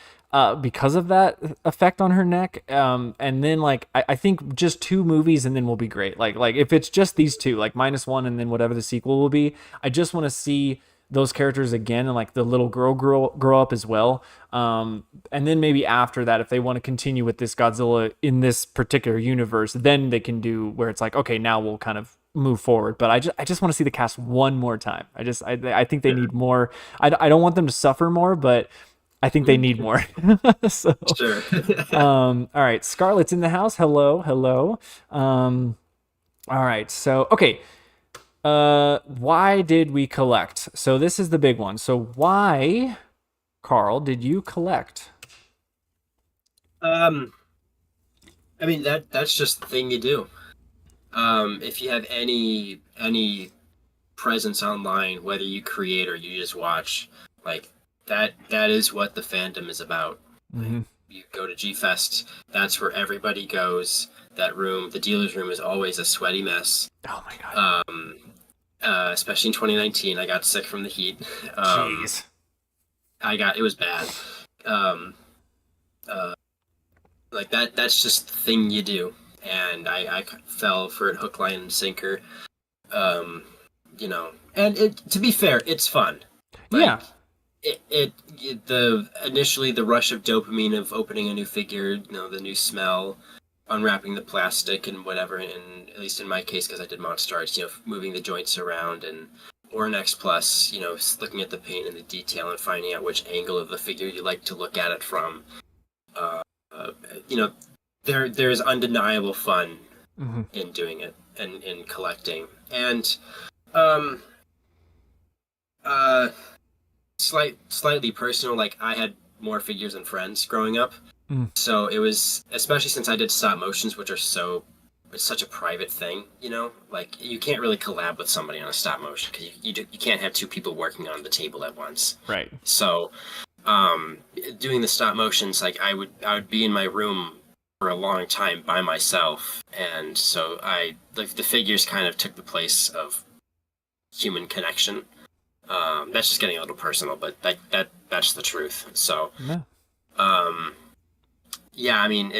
because of that effect on her neck. And then like I think just two movies and then we'll be great. Like if it's just these two, like minus one and then whatever the sequel will be, I just want to see those characters again and like the little girl grow up as well. And then maybe after that, if they want to continue with this Godzilla in this particular universe, then they can do where it's like, okay, now we'll kind of move forward. But I just want to see the cast one more time. I think they yeah, need more. I don't want them to suffer more, but I think they need mhm, more. So, sure. all right, Scarlett's in the house. Hello, hello. All right, so okay. Why did we collect? So this is the big one. So why, Carl, did you collect? um, I mean that's just the thing you do. If you have any presence online, whether you create or you just watch, like that is what the fandom is about. Like Mm-hmm. you go to G Fest, that's where everybody goes. That room, the dealer's room, is always a sweaty mess. Oh my god. Um, Especially in 2019, I got sick from the heat. Um, Jeez. it was bad. Um, uh, like that's just the thing you do, and I fell for it hook, line, and sinker. Um, and to be fair, it's fun. Like Yeah. the initially the rush of dopamine of opening a new figure, the new smell, unwrapping the plastic and whatever, and at least in my case, because I did Monster Arts, moving the joints around, and or an X Plus, looking at the paint and the detail and finding out which angle of the figure you like to look at it from. Uh, uh, you know, there's undeniable fun Mm-hmm. in doing it and in collecting, and um, uh, slightly personal. Like I had more figures than friends growing up, Mm. so it was, especially since I did stop motions, which are it's such a private thing. Like you can't really collab with somebody on a stop motion because you can't have two people working on the table at once. Right. So, doing the stop motions, like I would be in my room for a long time by myself, and so the figures kind of took the place of human connection. That's just getting a little personal, but that's the truth. So, Yeah. um, yeah, I mean,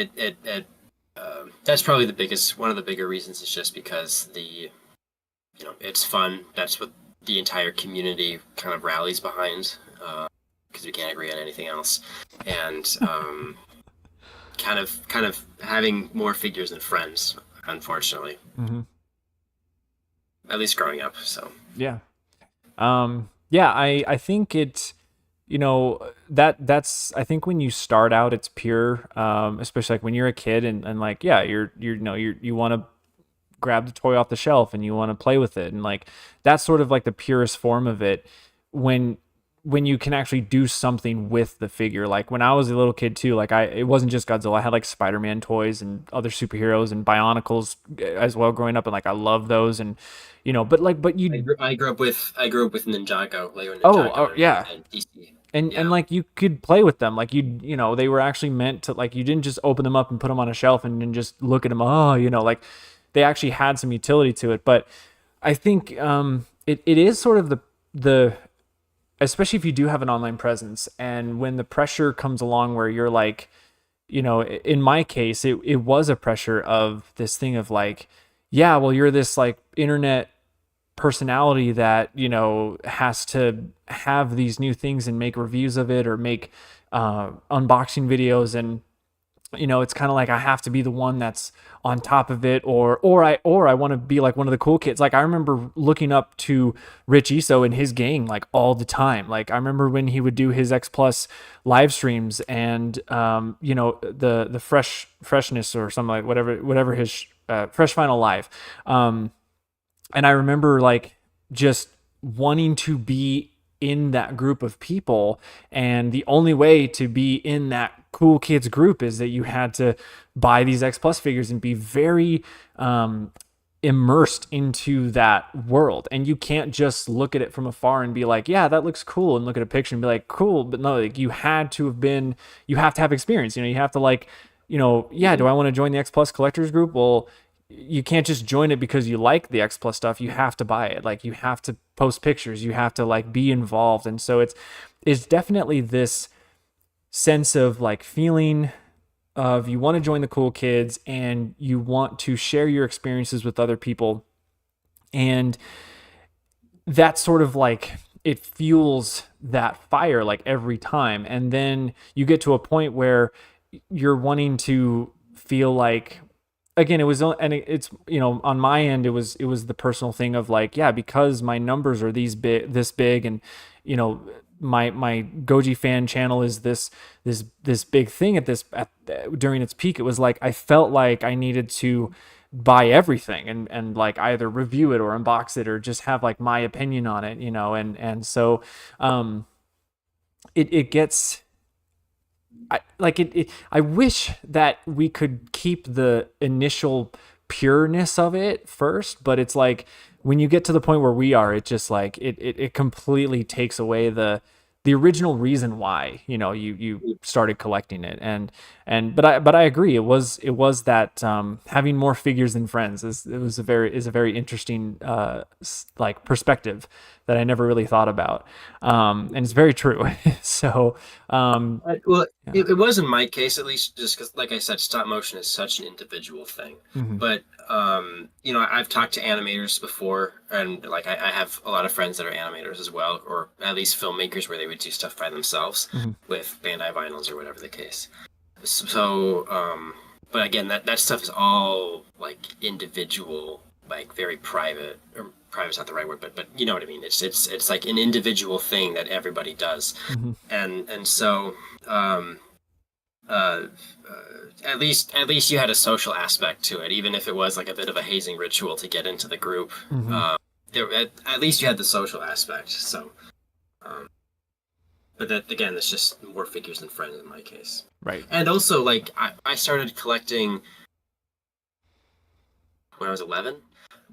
that's probably one of the bigger reasons is just because it's fun. That's what the entire community kind of rallies behind, because we can't agree on anything else, and kind of having more figures than friends, unfortunately, Mm-hmm. at least growing up. So Yeah. Yeah, I think it's, that's I think when you start out it's pure, especially like when you're a kid and like, yeah, you want to grab the toy off the shelf and you want to play with it, and like that's sort of like the purest form of it when you can actually do something with the figure. Like when I was a little kid too, like it wasn't just Godzilla. I had like Spider-Man toys and other superheroes and Bionicles as well growing up, and like I love those. And but you I grew up with Ninjago, Lego oh Ninjago, yeah. and DC. And Yeah, like you could play with them, like they were actually meant to, like you didn't just open them up and put them on a shelf and then just look at them. Oh, like they actually had some utility to it. But I think it is sort of the especially if you do have an online presence, and when the pressure comes along where you're like, in my case, it was a pressure of this thing of like, yeah, well, you're this like internet personality that has to have these new things and make reviews of it or make unboxing videos, and it's kind of like I have to be the one that's on top of it, or I want to be like one of the cool kids. Like I remember looking up to Rich Iso and his gang like all the time. Like I remember when he would do his X Plus live streams, and the freshness or something, like whatever his Fresh Final Live. And I remember like just wanting to be in that group of people, and the only way to be in that cool kids group is that you had to buy these X Plus figures and be very immersed into that world. And you can't just look at it from afar and be like, yeah, that looks cool, and look at a picture and be like, cool. But no, like you have to have experience. You have to like yeah, do I want to join the X Plus collectors group? Well, you can't just join it because you like the X Plus stuff. You have to buy it. Like, you have to post pictures. You have to like be involved. And so it's definitely this sense of like feeling of you want to join the cool kids and you want to share your experiences with other people. And that sort of like, it fuels that fire like every time. And then you get to a point where you're wanting to feel like, again, it's on my end, it was the personal thing of like, yeah, because my numbers are this big, and my Goji fan channel is this big thing during its peak. It was like I felt like I needed to buy everything and like either review it or unbox it or just have like my opinion on it, and so it gets, I wish that we could keep the initial pureness of it first, but it's like when you get to the point where we are, it just like it completely takes away the original reason why you started collecting it. But I agree, it was that having more figures than friends is a very interesting like perspective that I never really thought about, and it's very true. So Well, yeah. it was in my case, at least, just because, like I said, stop motion is such an individual thing. Mhm. But I've talked to animators before, and like I have a lot of friends that are animators as well, or at least filmmakers where they would do stuff by themselves Mhm. with Bandai vinyls or whatever the case. So, but again, that stuff is all like individual, like very private. Or private's not the right word, but you know what I mean. It's like an individual thing that everybody does, Mhm. and so um, uh, at least you had a social aspect to it, even if it was like a bit of a hazing ritual to get into the group. Mhm. Uh, at least you had the social aspect. So, um, but that again, that's just more figures than friends in my case. Right. And also, like I started collecting when I was 11,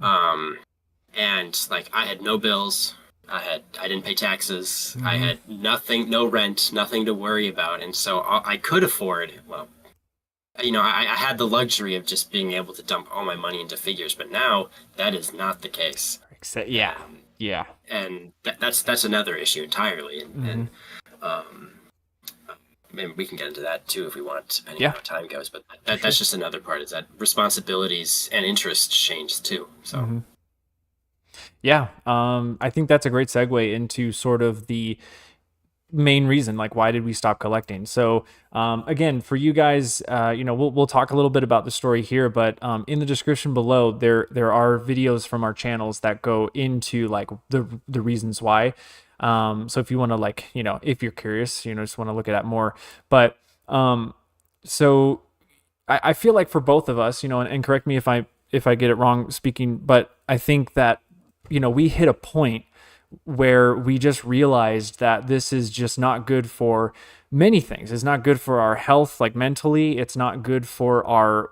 um, and like I had no bills. I didn't pay taxes. I Mhm. had nothing, no rent, nothing to worry about, and so I could afford. Well, I had the luxury of just being able to dump all my money into figures, but now that is not the case, Except, yeah. and Yeah. that's another issue entirely, and Mhm. um, maybe we can get into that too if we want, depending on Yeah, how time goes. But for that's sure. just another part, is that responsibilities and interests change too. So. Mhm. Yeah. I think that's a great segue into sort of the main reason, like why did we stop collecting. So again, for you guys, we'll talk a little bit about the story here, but in the description below there are videos from our channels that go into like the reasons why. So if you want to, like, if you're curious, just want to look at that more. But so I feel like for both of us, and correct me if I get it wrong speaking, but I think that we hit a point where we just realized that this is just not good for many things. It's not good for our health, like mentally. It's not good for our,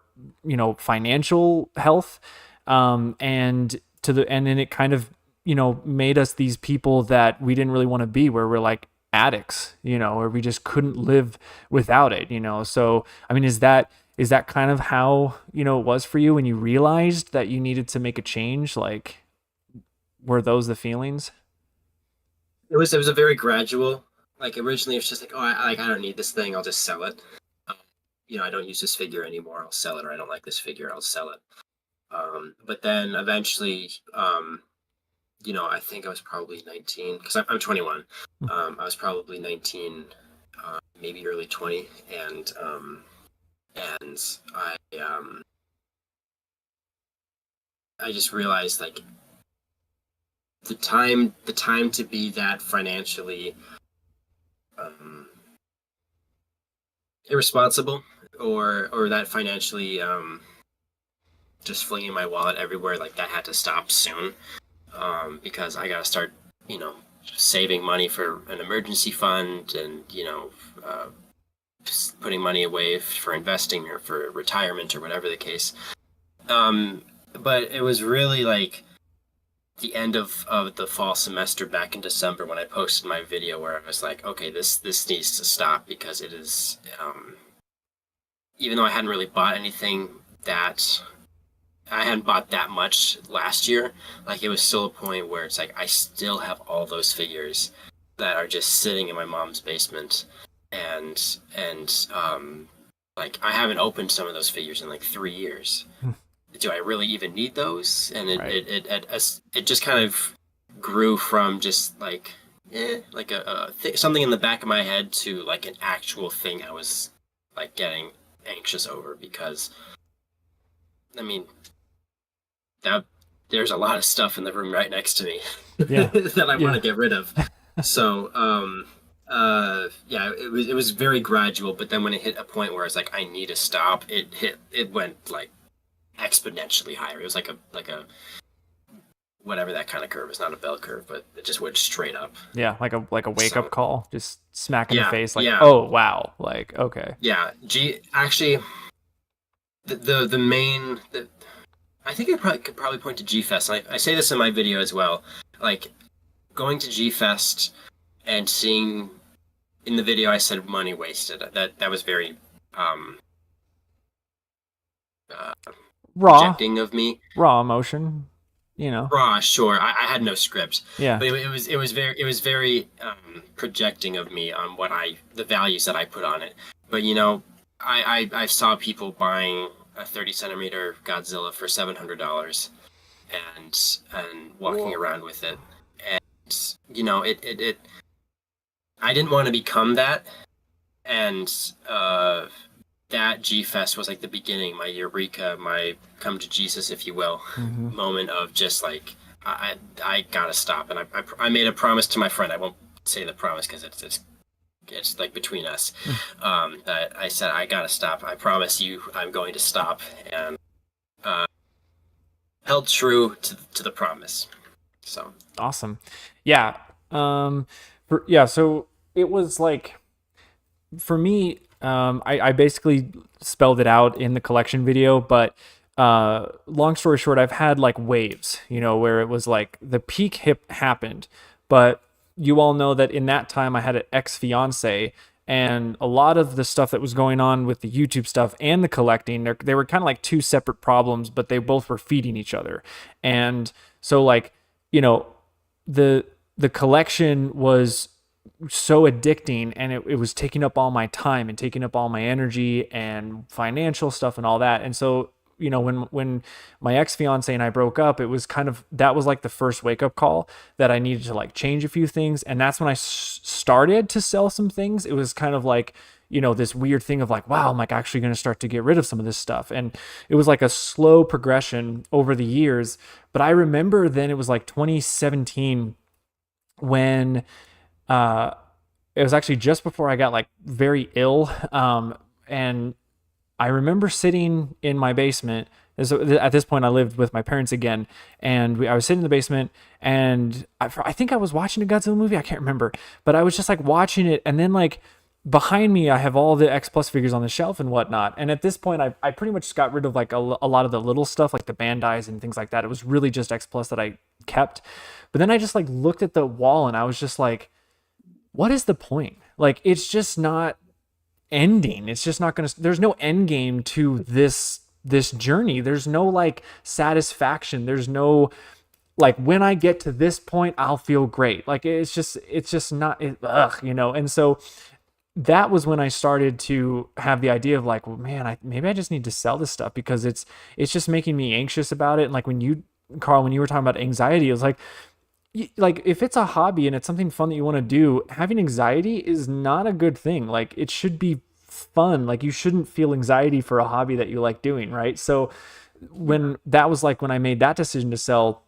financial health. And then it kind of, made us these people that we didn't really want to be, where we're like addicts, or we just couldn't live without it, So, I mean, is that kind of how, it was for you when you realized that you needed to make a change? Like, were those the feelings? It was a very gradual. Like originally, it was just like, oh, I don't need this thing. I'll just sell it. Um, I don't use this figure anymore. I'll sell it. Or I don't like this figure. I'll sell it. But then eventually, I think I was probably 19 because I'm 21. I was probably 19, maybe early 20, and I just realized like the time to be that financially um, irresponsible, or that financially just flinging my wallet everywhere, like that had to stop soon, because I gotta start you know saving money for an emergency fund, and uh, putting money away for investing or for retirement or whatever the case. um, but it was really like the end of the fall semester back in December when I posted my video where I was like, okay, this needs to stop, because it is even though I hadn't really bought anything that I hadn't bought that much last year, like it was still a point where it's like I still have all those figures that are just sitting in my mom's basement, and like I haven't opened some of those figures in like 3 years. Do I really even need those? And Right. it just kind of grew from just like like something in the back of my head to like an actual thing I was like getting anxious over because I mean that there's a lot of stuff in the room right next to me Yeah. that I want Yeah. to get rid of. So yeah, it was very gradual, but then when it hit a point where it's like I need to stop, it went like exponentially higher. It was like a whatever that kind of curve is, not a bell curve, but it just went straight up. Yeah. Like a wake up So call, just smack in the yeah, face. Like, yeah, oh, wow. Like, okay. yeah. Actually, the main I think I could probably point to G Fest. I say this in my video as well. Like going to G Fest and seeing in the video I said money wasted. That was very um uh, Raw, projecting of me. raw emotion, you know? Raw, sure. I had no script, Yeah. but it was very projecting of me on what the values that I put on it. But you know, I saw people buying a 30 centimeter Godzilla for $700 and walking Whoa. around with it, and you know it I didn't want to become that, and that G Fest was like the beginning, my eureka, my come to Jesus, if you will, Mm-hmm. moment of just like I gotta stop, and I made a promise to my friend. I won't say the promise because it's like between us. That I said I gotta stop. I promise you, I'm going to stop, and uh, held true to the promise. So Awesome. Yeah. Yeah. So it was like, for me, I basically spelled it out in the collection video, but long story short, I've had like waves, you know, where it was like the peak hip happened, but you all know that in that time I had an ex fiance, and a lot of the stuff that was going on with the YouTube stuff and the collecting, they were kind of like two separate problems, but they both were feeding each other. And so like, you know, the the collection was so addicting, and it was taking up all my time and taking up all my energy and financial stuff and all that. And so, you know, when my ex-fiance and I broke up, it was kind of, that was like the first wake up call that I needed to like change a few things. And that's when I started to sell some things. It was kind of like, you know, this weird thing of like, wow, I'm like actually going to start to get rid of some of this stuff. And it was like a slow progression over the years. But I remember then it was like 2017 when uh, it was actually just before I got like very ill. And I remember sitting in my basement. So at this point, I lived with my parents again, and I was sitting in the basement, and I think I was watching a Godzilla movie. I can't remember, but I was just like watching it, and then like behind me, I have all the X Plus figures on the shelf and whatnot. And at this point, I pretty much got rid of like a lot of the little stuff, like the Bandais and things like that. It was really just X Plus that I kept. But then I just like looked at the wall, and I was just like, what is the point? Like, it's just not ending. It's just not gonna, there's no end game to this journey. There's no like satisfaction. There's no like, when I get to this point, I'll feel great. Like, it's just not you know. And so that was when I started to have the idea of like, well, man, maybe I just need to sell this stuff, because it's just making me anxious about it. And like when you, Carl, when you were talking about anxiety, it was like if it's a hobby and it's something fun that you want to do, having anxiety is not a good thing. Like, it should be fun. Like, you shouldn't feel anxiety for a hobby that you like doing, right? So when that was like when I made that decision to sell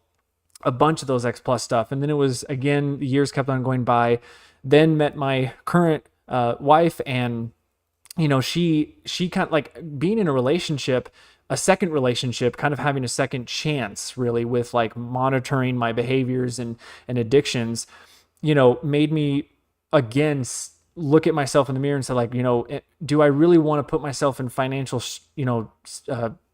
a bunch of those X Plus stuff, and then it was, again, the years kept on going by. Then met my current wife, and you know, she kind of like being in a relationship, a second relationship, kind of having a second chance really with like monitoring my behaviors and addictions, you know, made me again look at myself in the mirror and say like, you know, do I really want to put myself in financial, you know,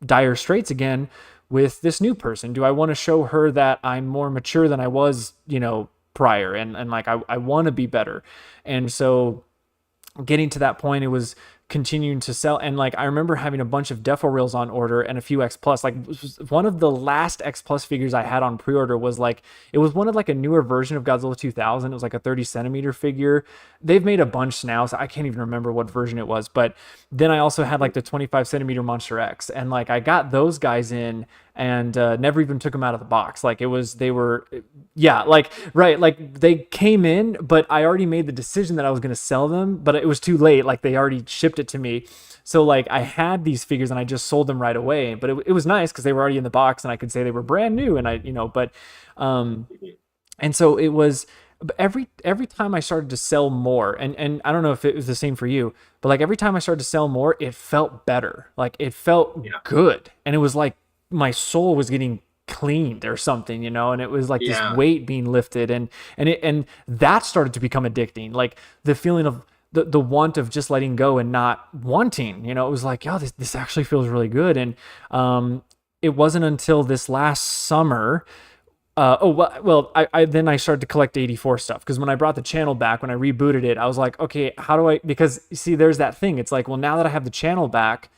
dire straits again with this new person? Do I want to show her that I'm more mature than I was, you know, prior, and like I want to be better? And so getting to that point, it was continuing to sell. And like I remember having a bunch of defo reels on order and a few X plus. Like one of the last X plus figures I had on pre-order was like, it was one of like a newer version of Godzilla 2000. It was like a 30 centimeter figure. They've made a bunch now, so I can't even remember what version it was. But then I also had like the 25 centimeter Monster X, and like I got those guys in and never even took them out of the box. Like they were, yeah, like, right. Like they came in, but I already made the decision that I was going to sell them, but it was too late. Like they already shipped it to me. So like I had these figures and I just sold them right away, but it was nice because they were already in the box and I could say they were brand new. And and so it was every time I started to sell more, and I don't know if it was the same for you, but like every time I started to sell more, it felt better. Like it felt good. And it was like my soul was getting cleaned or something, and it was like this weight being lifted, and that started to become addicting. Like the feeling of the want of just letting go and not wanting, it was like, oh, this actually feels really good. And it wasn't until this last summer. I then I started to collect 84 stuff, because when I brought the channel back, when I rebooted it, I was like, okay, how do I, because see, there's that thing. It's like, well, now that I have the channel back,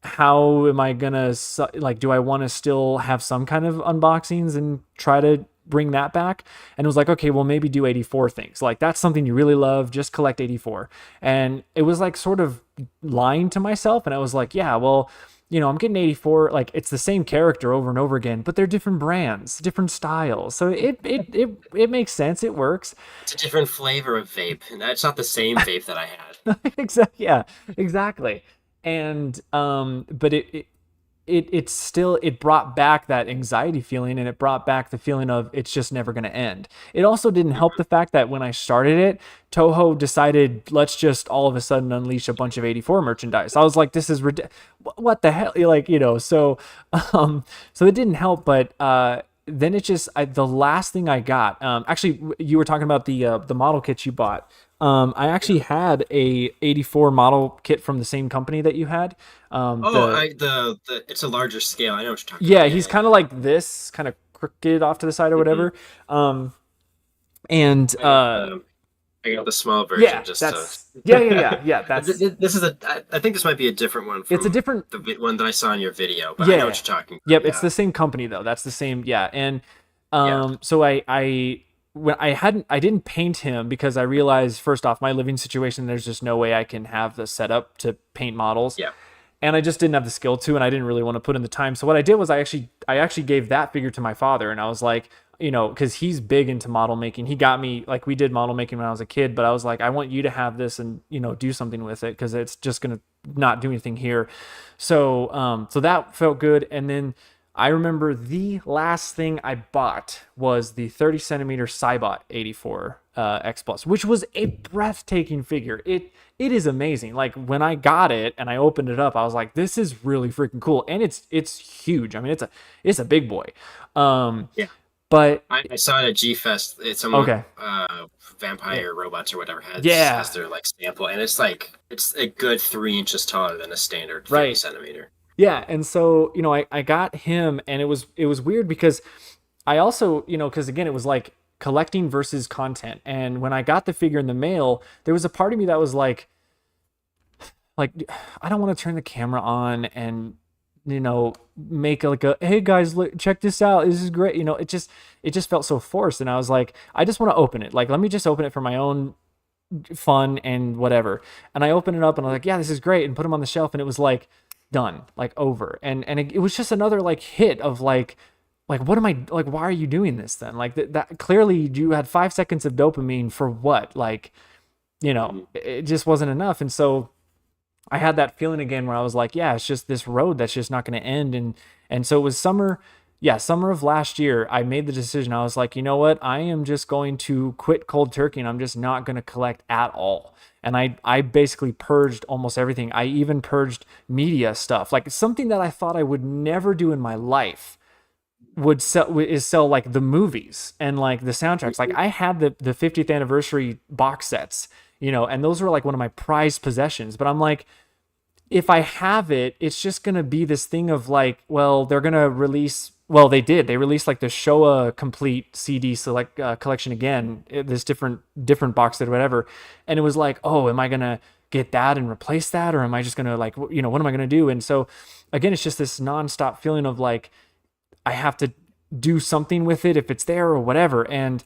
how am I gonna, like, do I want to still have some kind of unboxings and try to bring that back? And it was like, okay, well, maybe do 84 things. Like that's something you really love, just collect 84. And it was like sort of lying to myself. And I was like, yeah, well, I'm getting 84, like it's the same character over and over again, but they're different brands, different styles. So it makes sense. It works. It's a different flavor of vape, and that's not the same vape that I had. Exactly. Yeah, exactly. And but it still, it brought back that anxiety feeling, and it brought back the feeling of it's just never going to end. It also didn't help the fact that when I started it, Toho decided, let's just all of a sudden unleash a bunch of 84 merchandise. I was like, this is what the hell, like, so so it didn't help. But then it just, the last thing I got, actually, you were talking about the model kits you bought. I actually had a 84 model kit from the same company that you had. It's a larger scale. I know what you're talking yeah, about. He's kind of like this, kind of crooked off to the side or whatever. I got the small version. Yeah, That's this is I think this might be a different one. It's a different the one that I saw in your video, but I know what you're talking about. Yep, it's the same company though. That's the same. Yeah, and so I didn't paint him because I realized, first off, my living situation, there's just no way I can have the setup to paint models. Yeah. And I just didn't have the skill to, and I didn't really want to put in the time. So what I did was I actually gave that figure to my father, and I was like, because he's big into model making. He got me, like, we did model making when I was a kid, but I was like, I want you to have this and, do something with it, because it's just going to not do anything here. So, so that felt good. And then I remember the last thing I bought was the 30 centimeter Cybot 84 X Plus, which was a breathtaking figure. It is amazing. Like when I got it and I opened it up, I was like, this is really freaking cool. And it's huge. I mean, it's a big boy. Yeah. But I saw it at G Fest. It's someone vampire robots or whatever has their like sample, and it's a good 3 inches taller than a standard 30 centimeter. Yeah, and so I got him, and it was weird because I also because again, it was like collecting versus content. And when I got the figure in the mail, there was a part of me that was like I don't want to turn the camera on and make like a, hey guys, look, check this out, this is great. It just felt so forced, and I was like, I just want to open it. Like, let me just open it for my own fun and whatever. And I opened it up and I was like, yeah, this is great, and put him on the shelf, and it was like done, like over. And it was just another like hit of like what am I, like, why are you doing this then? Like that clearly you had 5 seconds of dopamine for what? Like, it just wasn't enough. And so I had that feeling again where I was like, yeah, it's just this road that's just not going to end. And so it was summer of last year, I made the decision. I was like, you know what? I am just going to quit cold turkey, and I'm just not going to collect at all. And I basically purged almost everything. I even purged media stuff, like something that I thought I would never do in my life would sell like the movies and like the soundtracks. Like I had the 50th anniversary box sets, and those were like one of my prized possessions. But I'm like, if I have it, it's just going to be this thing of like, well, they're going to release well, they did. They released like the Showa complete CD select collection again, this different box set or whatever, and it was like, oh, am I gonna get that and replace that, or am I just gonna like, you know, what am I gonna do? And so again, it's just this nonstop feeling of like I have to do something with it if it's there or whatever. And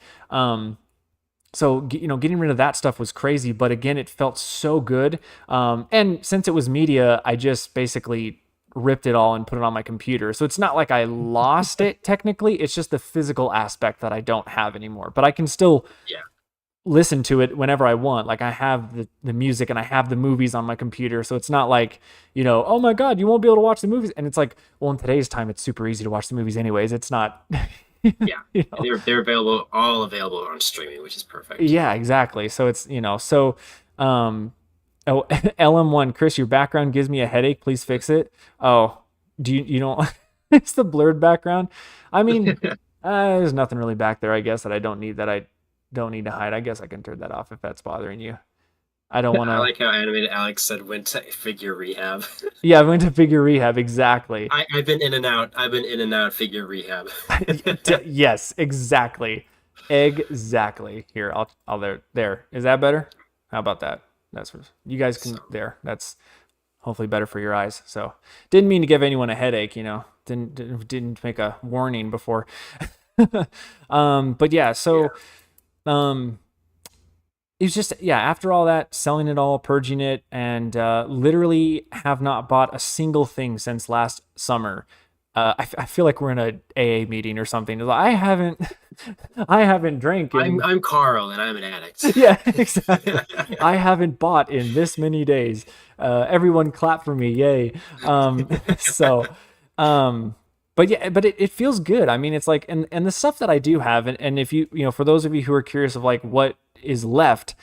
so you know, getting rid of that stuff was crazy, but again, it felt so good. And since it was media, I just basically ripped it all and put it on my computer. So it's not like I lost it technically. It's just the physical aspect that I don't have anymore. But I can still Yeah. listen to it whenever I want. Like I have the music and I have the movies on my computer. So it's not like, you know, oh my God, you won't be able to watch the movies. And it's like, well, in today's time, it's super easy to watch the movies anyways. It's not, Yeah. you know? They're available, all available on streaming, which is perfect. Yeah, exactly. So it's, you know, so, oh, LM1, Chris, your background gives me a headache. Please fix it. Oh, you don't, it's the blurred background. I mean, there's nothing really back there, I guess, that I don't need to hide. I guess I can turn that off if that's bothering you. I don't want I to. like how animated Alex said went to figure rehab. Yeah, I went to figure rehab. Exactly. I've been in and out. I've been in and out figure rehab. Yes, exactly. Exactly. Here, I'll there. Is that better? How about that? That's what you guys can So, there. That's hopefully better for your eyes. So, didn't mean to give anyone a headache, you know. Didn't make a warning before. But yeah, yeah. so um it's just, yeah, after all that, selling it all, purging it, and literally have not bought a single thing since last summer. I feel like we're in a AA meeting or something. I haven't drank in. I'm Carl and I'm an addict. Yeah, exactly. I haven't bought in this many days. Everyone clap for me, yay. So, but yeah, but it feels good. I mean, it's like, and the stuff that I do have, and if you know, for those of you who are curious of like what is left,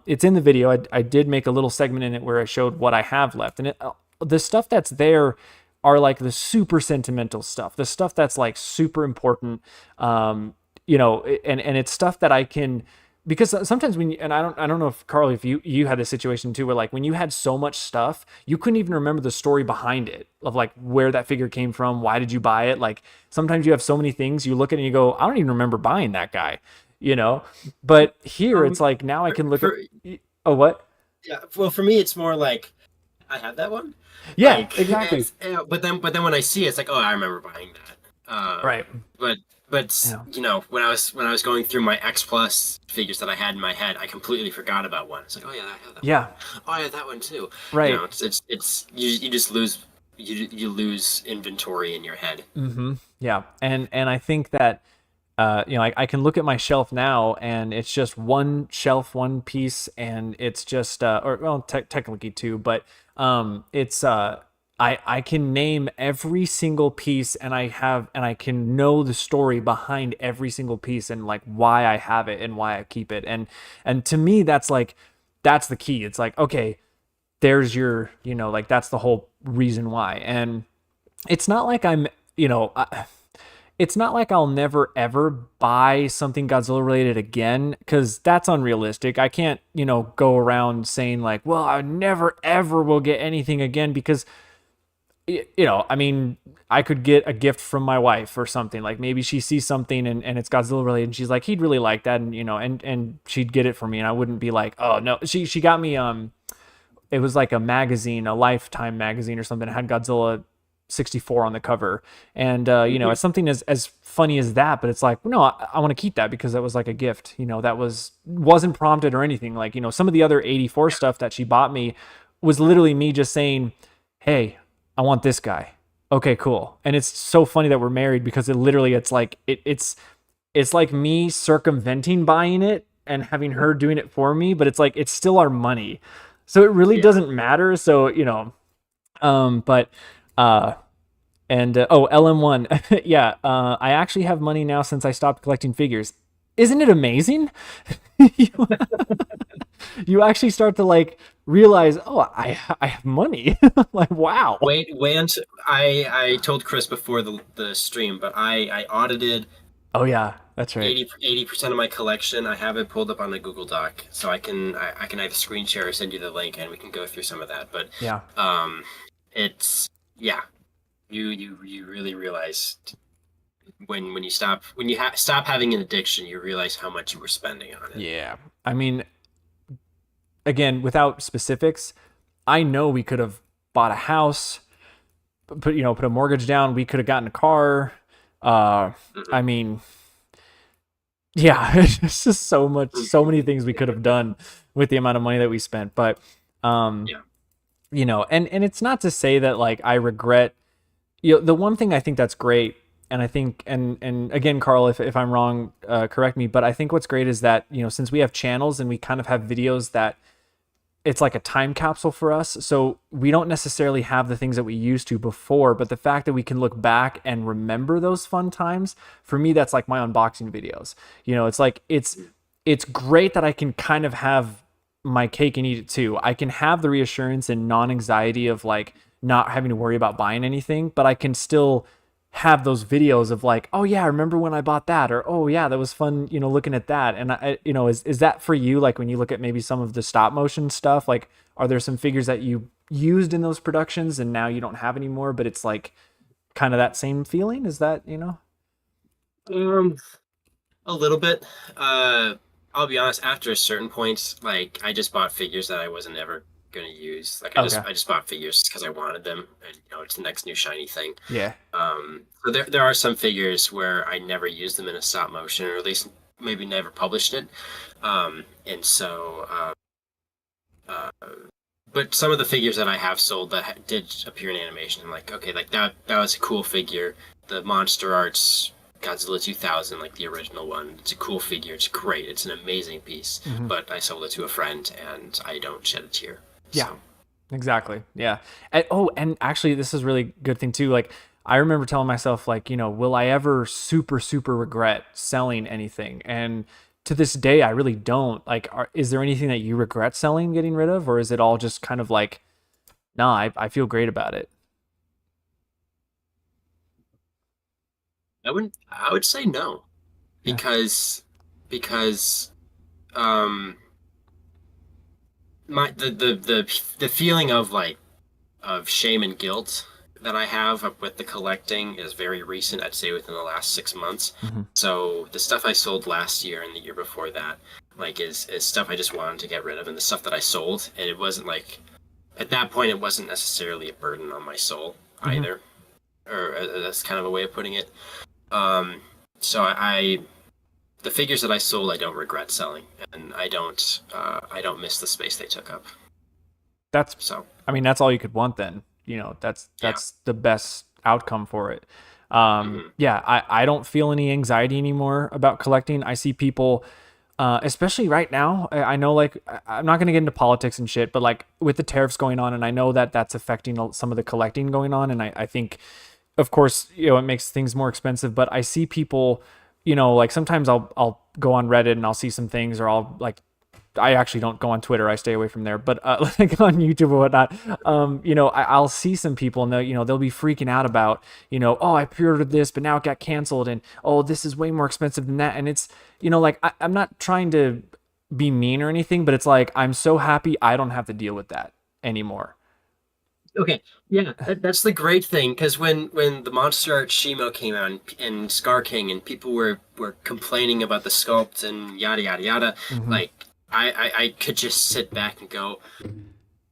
it's in the video. I did make a little segment in it where I showed what I have left, and the stuff that's there are like the super sentimental stuff, the stuff that's like super important, you know, and it's stuff that I can, because sometimes when you, and I don't know if Carl, if you had this situation too, where like when you had so much stuff, you couldn't even remember the story behind it of like where that figure came from, why did you buy it? Like sometimes you have so many things, you look at it and you go, I don't even remember buying that guy, you know. But here it's like now I can look at, oh, what? Yeah, well, for me, it's more like I have that one. Yeah, Like, exactly. but then when I see it, it's like, oh, I remember buying that. Right. But Yeah. you know, when I was going through my X Plus figures that I had in my head, I completely forgot about one. It's like, oh yeah, I have that Yeah. one. Oh, I have that one too. You Right. know, it's you just lose you lose inventory in your head. Mm-hmm. Yeah. And I think that you know, I can look at my shelf now and it's just one shelf, one piece, and it's just or well, technically two, but it's I can name every single piece, and I can know the story behind every single piece and like why I have it and why I keep it. And to me that's like that's the key. It's like, okay, there's your, you know, like that's the whole reason why. And it's not like I'm, you know, it's not like I'll never ever buy something Godzilla related again, because that's unrealistic. I can't, you know, go around saying like, well, I never ever will get anything again, because you know, I mean, I could get a gift from my wife or something. Like maybe she sees something and it's Godzilla related and she's like, he'd really like that, and you know, and she'd get it for me, and I wouldn't be like, oh no. She got me it was like a magazine, a Lifetime magazine or something. It had Godzilla 64 on the cover, and you know, it's something as funny as that, but it's like, no, I want to keep that because that was like a gift, you know, that wasn't prompted or anything. Like, you know, some of the other 84 stuff that she bought me was literally me just saying, hey, I want this guy. Okay, cool. And it's so funny that we're married because it's like it's like me circumventing buying it and having her doing it for me, but it's like it's still our money, so it really Yeah. doesn't matter. So you know, but uh and oh, LM1. Yeah, I actually have money now since I stopped collecting figures. Isn't it amazing? you, you actually start to like realize, oh, I have money. Like, wow. Wait until I told Chris before the stream, but I audited Oh yeah, that's right. 80% of my collection. I have it pulled up on a Google Doc, so I can either screen share or send you the link, and we can go through some of that. But Yeah. it's yeah, you really realize when you stop having an addiction, you realize how much you were spending on it. Yeah. I mean, again, without specifics, I know we could have bought a house, put a mortgage down. We could have gotten a car. Hmm. I mean, yeah, it's just so many things we could have done with the amount of money that we spent. But, um, Yeah. and it's not to say that like I regret, the one thing I think that's great, and I think, and again, Carl, if I'm wrong, correct me, but I think what's great is that, since we have channels and we kind of have videos that it's like a time capsule for us. So we don't necessarily have the things that we used to before, but the fact that we can look back and remember those fun times, for me, that's like my unboxing videos. It's like it's great that I can kind of have my cake and eat it too. I can have the reassurance and non-anxiety of like not having to worry about buying anything, but I can still have those videos of like, oh yeah, I remember when I bought that, or oh yeah, that was fun, looking at that. And is that for you? Like when you look at maybe some of the stop motion stuff, like are there some figures that you used in those productions and now you don't have anymore, but it's like kind of that same feeling? Is that? Um, a little bit. Uh, I'll be honest. After a certain point, like I just bought figures that I wasn't ever gonna use. Like Okay. I just bought figures because I wanted them, and it's the next new shiny thing. Yeah. So there are some figures where I never used them in a stop motion, or at least maybe never published it. And so, uh, but some of the figures that I have sold that did appear in animation, I'm like, okay, like that was a cool figure. The Monster Arts Godzilla 2000, like the original one, it's a cool figure. It's great. It's an amazing piece. Hmm. But I sold it to a friend, and I don't shed a tear. Yeah. So. Exactly. Yeah. And actually, this is a really good thing too. Like, I remember telling myself, like, will I ever super, super regret selling anything? And to this day, I really don't. Like, is there anything that you regret selling, getting rid of, or is it all just kind of like, nah, I feel great about it? I would say no, Yeah. because um the feeling of like of shame and guilt that I have with the collecting is very recent. I'd say within the last 6 months. Hmm. So the stuff I sold last year and the year before that, like is stuff I just wanted to get rid of, and the stuff that I sold, and it wasn't like at that point it wasn't necessarily a burden on my soul Hmm. either, or that's kind of a way of putting it. Um, so I the figures that I sold, I don't regret selling, and I don't miss the space they took up. That's, So I mean, that's all you could want then. That's yeah. the best outcome for it. Hmm. Yeah, I don't feel any anxiety anymore about collecting. I see people, especially right now. I know, like, I'm not going to get into politics and shit, but like with the tariffs going on, and I know that that's affecting some of the collecting going on. And I think, of course, it makes things more expensive, but I see people, like sometimes I'll go on Reddit and I'll see some things, or I'll like, I actually don't go on Twitter. I stay away from there. But like on YouTube or whatnot, I'll see some people and they'll be freaking out about, oh, I pre-ordered this, but now it got canceled, and oh, this is way more expensive than that. And it's, like I'm not trying to be mean or anything, but it's like I'm so happy I don't have to deal with that anymore. Okay, yeah, that's the great thing because when the Monster Art Shimo came out and Scar King and people were complaining about the sculpt and yada yada yada, Hmm. like I could just sit back and go,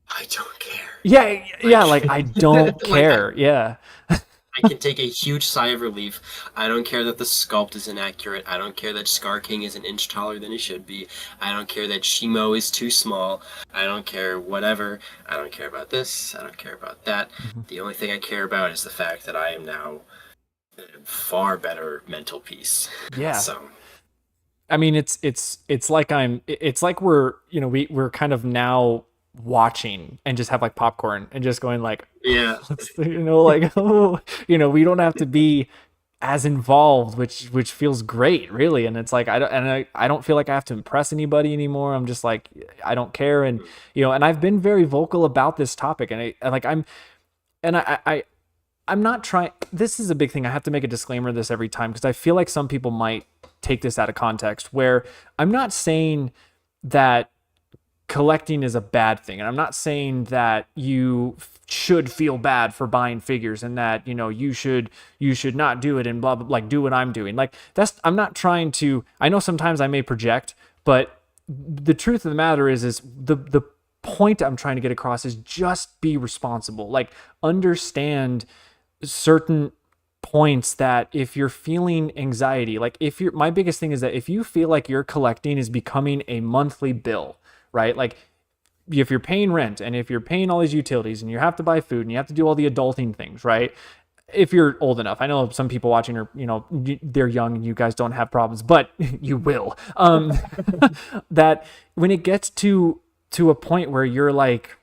I don't care. Yeah, yeah. Like Like I don't like care. Yeah. I can take a huge sigh of relief. I don't care that the sculpt is inaccurate. I don't care that Scar King is an inch taller than he should be. I don't care that Shimo is too small. I don't care whatever. I don't care about this. I don't care about that. Mhm. The only thing I care about is the fact that I am now in far better mental peace. Yeah. So, I mean, it's like it's like we're, we're kind of now watching and just have like popcorn and just going like, yeah. let's, like, oh, we don't have to be as involved, which feels great, really. And it's like I don't feel like I have to impress anybody anymore. I'm just like, I don't care. And and I've been very vocal about this topic, and like and I'm not trying. This is a big thing. I have to make a disclaimer of this every time because I feel like some people might take this out of context. Where I'm not saying that collecting is a bad thing. And I'm not saying that you should feel bad for buying figures and that, you should not do it and blah, blah, like do what I'm doing. Like I'm not trying to, I know sometimes I may project, but the truth of the matter is the point I'm trying to get across is just be responsible. Like understand certain points that if you're feeling anxiety, like my biggest thing is that if you feel like your collecting is becoming a monthly bill, right? Like if you're paying rent and if you're paying all these utilities and you have to buy food and you have to do all the adulting things, right? If you're old enough, I know some people watching are, they're young and you guys don't have problems, but you will. That when it gets to a point where you're like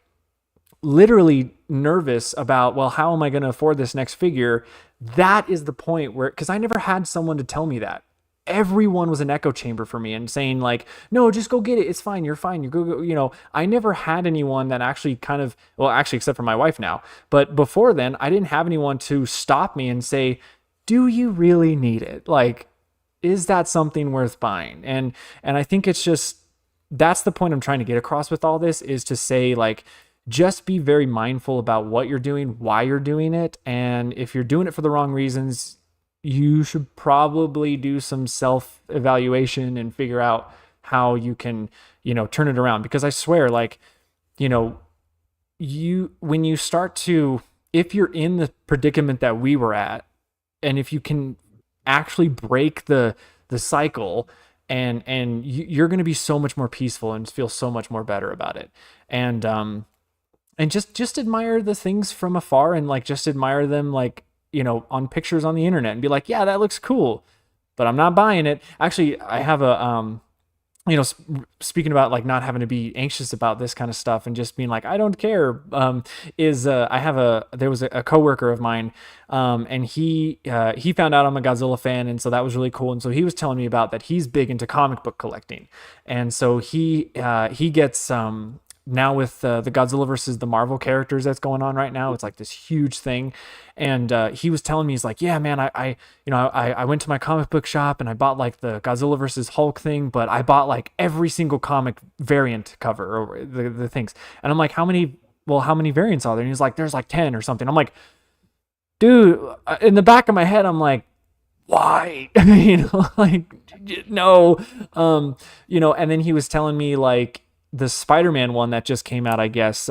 literally nervous about, well, how am I going to afford this next figure? That is the point where, because I never had someone to tell me that. Everyone was an echo chamber for me and saying like, no, just go get it. It's fine. You're fine. You go. I never had anyone that actually actually, except for my wife now, but before then I didn't have anyone to stop me and say, do you really need it? Like, is that something worth buying? And I think it's just, that's the point I'm trying to get across with all this, is to say like, just be very mindful about what you're doing, why you're doing it. And if you're doing it for the wrong reasons, you should probably do some self-evaluation and figure out how you can, turn it around. Because I swear, like, when you start to, if you're in the predicament that we were at, and if you can actually break the cycle, and you're going to be so much more peaceful and feel so much more better about it. And just admire the things from afar, and like just admire them, like, on pictures on the internet, and be like, yeah, that looks cool, but I'm not buying it. Actually, I have a, speaking about like not having to be anxious about this kind of stuff and just being like, I don't care. There was a coworker of mine, and he found out I'm a Godzilla fan. And so that was really cool. And so he was telling me about that. He's big into comic book collecting. And so he gets, now with the Godzilla versus the Marvel characters that's going on right now, it's like this huge thing. And he was telling me, he's like, yeah, man, I went to my comic book shop and I bought like the Godzilla versus Hulk thing, but I bought like every single comic variant cover or the things. And I'm like, how many variants are there? And he's like, there's like 10 or something. I'm like, dude, in the back of my head, I'm like, why? Like, no. And then he was telling me like, the Spider-Man one that just came out, I guess,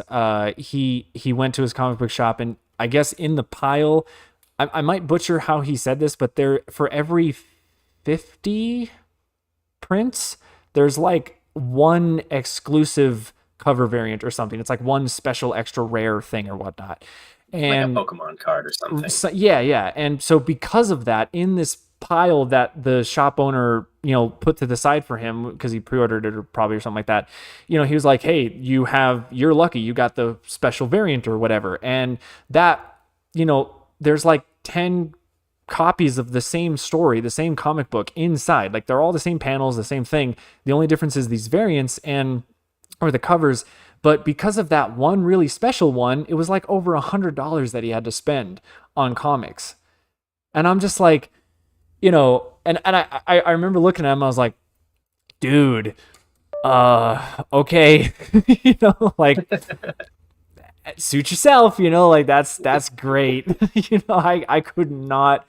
he went to his comic book shop, and I guess in the pile, I might butcher how he said this, but there, for every 50 prints, there's like one exclusive cover variant or something. It's like one special extra rare thing or whatnot. And like a Pokemon card or something. So, yeah. And so because of that, in this pile that the shop owner, put to the side for him, because he pre-ordered it or something like that, he was like, hey, you're lucky, you got the special variant or whatever. And that, there's like 10 copies of the same story, the same comic book inside. Like they're all the same panels, the same thing. The only difference is these variants or the covers. But because of that one really special one, it was like over $100 that he had to spend on comics. And I'm just like, and I remember looking at him, I was like, dude, okay, like, suit yourself, like that's great. I could not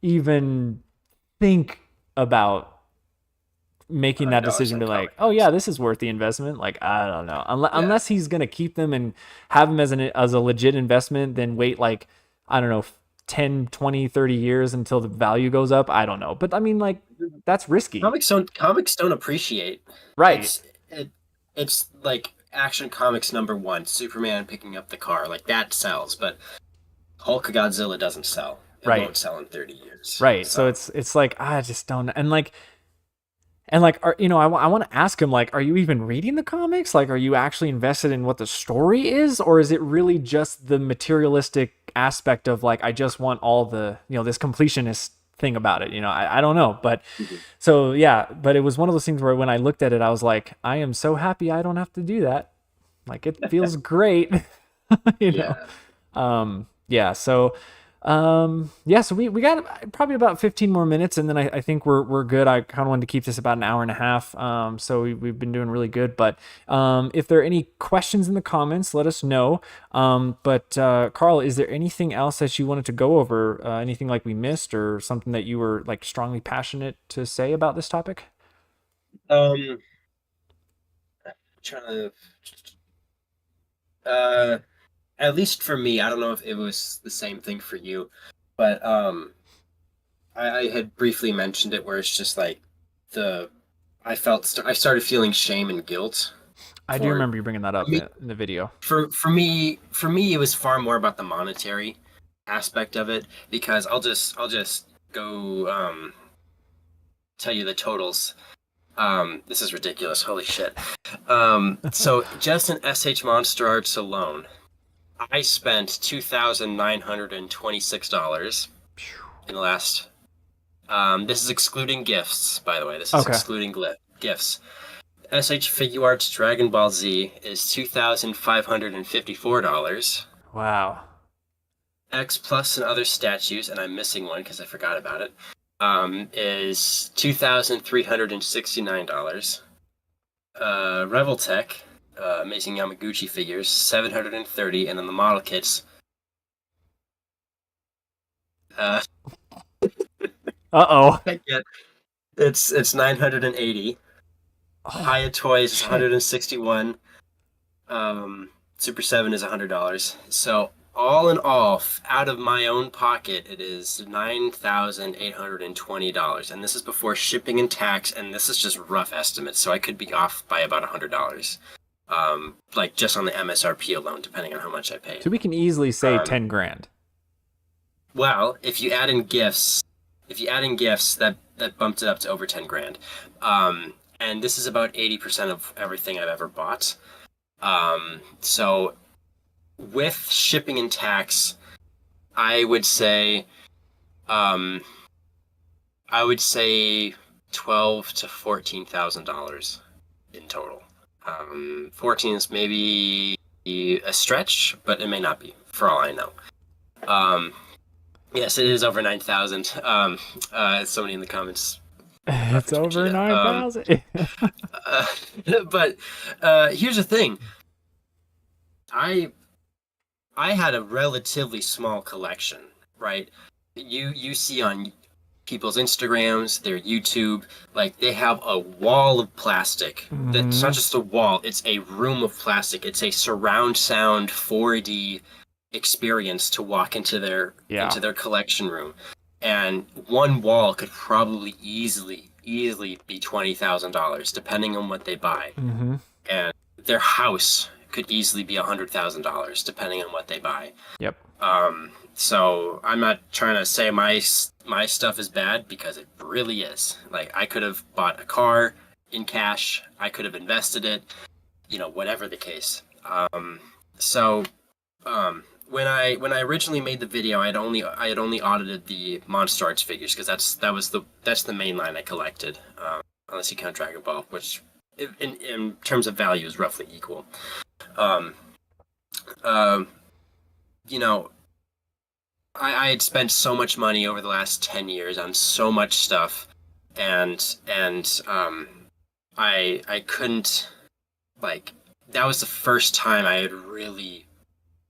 even think about making that decision to like, oh yeah, this is worth the investment. Like, I don't know, unless he's going to keep them and have them as a legit investment, then wait, like, I don't know, 10, 20, 30 years until the value goes up. I don't know. But I mean, like, that's risky. Comics don't appreciate. Right. It's like Action Comics #1, Superman picking up the car. Like, that sells, but Hulk Godzilla doesn't sell. It won't sell in 30 years. Right. So it's like, I just don't, and like, I want to ask him, like, are you even reading the comics? Like, are you actually invested in what the story is? Or is it really just the materialistic aspect of like, I just want all the, this completionist thing about it? I don't know. But so, yeah, but it was one of those things where when I looked at it, I was like, I am so happy I don't have to do that. Like, it feels great, Yeah. So, Yeah, so we got probably about 15 more minutes, and then I think we're good. I kind of wanted to keep this about an hour and a half. So we've been doing really good. But if there are any questions in the comments, let us know. But Carl, is there anything else that you wanted to go over? Anything like we missed, or something that you were like strongly passionate to say about this topic? Um, trying to, uh, at least for me, I don't know if it was the same thing for you, but I had briefly mentioned it where it's just like the I started feeling shame and guilt I do for remember you bringing that up me in the video. for me it was far more about the monetary aspect of it because I'll just go tell you the totals. This is ridiculous. Holy shit. So just in SH Monster Arts alone, I spent $2,926 in the last. This is excluding gifts, by the way. This is Okay. excluding gifts. SH Figuarts Dragon Ball Z is $2,554. Wow. X Plus and other statues, and I'm missing one because I forgot about it, is $2,369. Reveltech, Amazing Yamaguchi figures, 730, and then the model kits. Uh, Uh-oh. it's 980. Oh, Haya Toys is shit. 161. Super 7 is $100. So all in all, out of my own pocket, it is $9,820, and this is before shipping and tax, and this is just rough estimates, so I could be off by about $100. Like just on the MSRP alone, depending on how much I paid. So we can easily say Um, 10 grand. Well, if you add in gifts, that bumped it up to over 10 grand. And this is about 80% of everything I've ever bought. So with shipping and tax, I would say, um, I would say $12 to $14,000 in total. 14 is maybe a stretch, but it may not be, for all I know. Yes, it is over 9,000. Somebody in the comments It's referenced over Vegeta. 9,000. Uh, but here's the thing. I I had a relatively small collection, right? You see on people's Instagrams, their YouTube, like they have a wall of plastic. That's not Mhm. just a wall, it's a room of plastic. It's a surround sound 4D experience to walk Yeah. into their collection room. And one wall could probably easily be $20,000 depending on what they buy. Hmm. And their house could easily be $100,000 depending on what they buy. Yep. So I'm not trying to say my stuff is bad because it really is. Like I could have bought a car in cash, I could have invested it, whatever the case. So when I originally made the video, I had only audited the Monster Arts figures because that's the main line I collected, unless you count Dragon Ball, which in terms of value is roughly equal. Um, um, you know, I had spent so much money over the last 10 years on so much stuff, and I couldn't, like, that was the first time I had really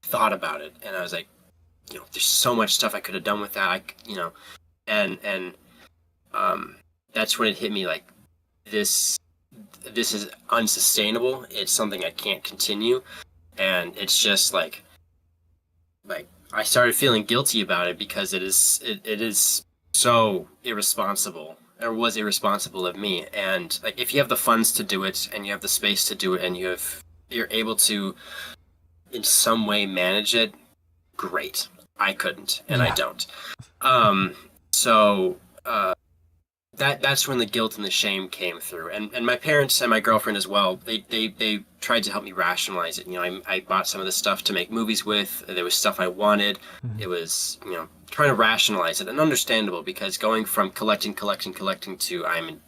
thought about it, and I was like, there's so much stuff I could have done with that. And that's when it hit me, like, this is unsustainable. It's something I can't continue, and it's just like I started feeling guilty about it because it is so irresponsible, or was irresponsible of me. And like, if you have the funds to do it, and you have the space to do it, and you're able to in some way manage it, great. I couldn't, and I Yeah. don't. So that's when the guilt and the shame came through, and my parents and my girlfriend as well. They tried to help me rationalize it. I bought some of the stuff to make movies with. There was stuff I wanted. Mhm. It was trying to rationalize it, and understandable, because going from collecting to I'm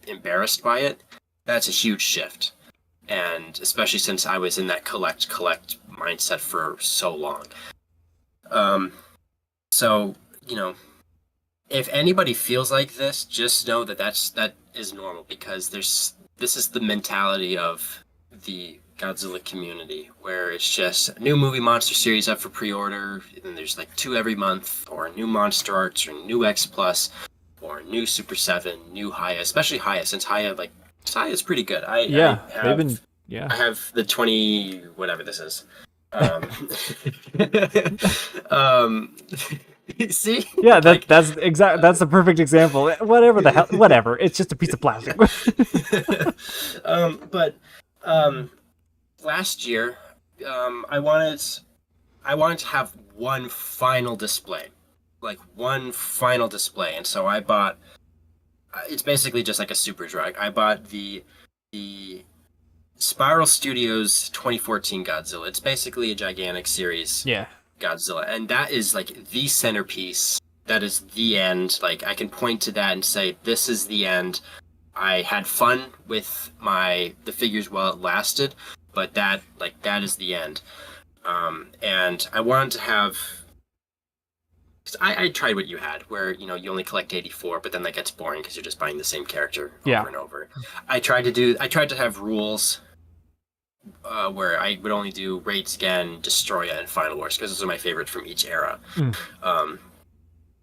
embarrassed by it. That's a huge shift, and especially since I was in that collect mindset for so long. So, you know, if anybody feels like this, just know that that is normal, because this is the mentality of the Godzilla community, where it's just a new movie monster series up for pre-order, and there's like 2 every month, or new monster arts, or new X Plus, or new Super 7, new Haya, especially Haya, since Haya is pretty good. Yeah, they've been. I Yeah. have the 20 whatever this is. Um, um, see, Yeah, like, that's the perfect example. Whatever the hell, whatever. It's just a piece of plastic. but last year, I wanted to have one final display, like one final display, and so I bought. It's basically just like a super drug. I bought the Spiral Studios 2014 Godzilla. It's basically a gigantic series Yeah. Godzilla, and that is like the centerpiece. That is the end. Like, I can point to that and say, this is the end. I had fun with the figures while it lasted, but that is the end. And I wanted to have. 'Cause I tried what you had, where you only collect 84, but then that gets boring because you're just buying the same character Yeah. over and over. I tried to have rules where I would only do Raid Scan, Destroya, and Final Wars, because those are my favorites from each era.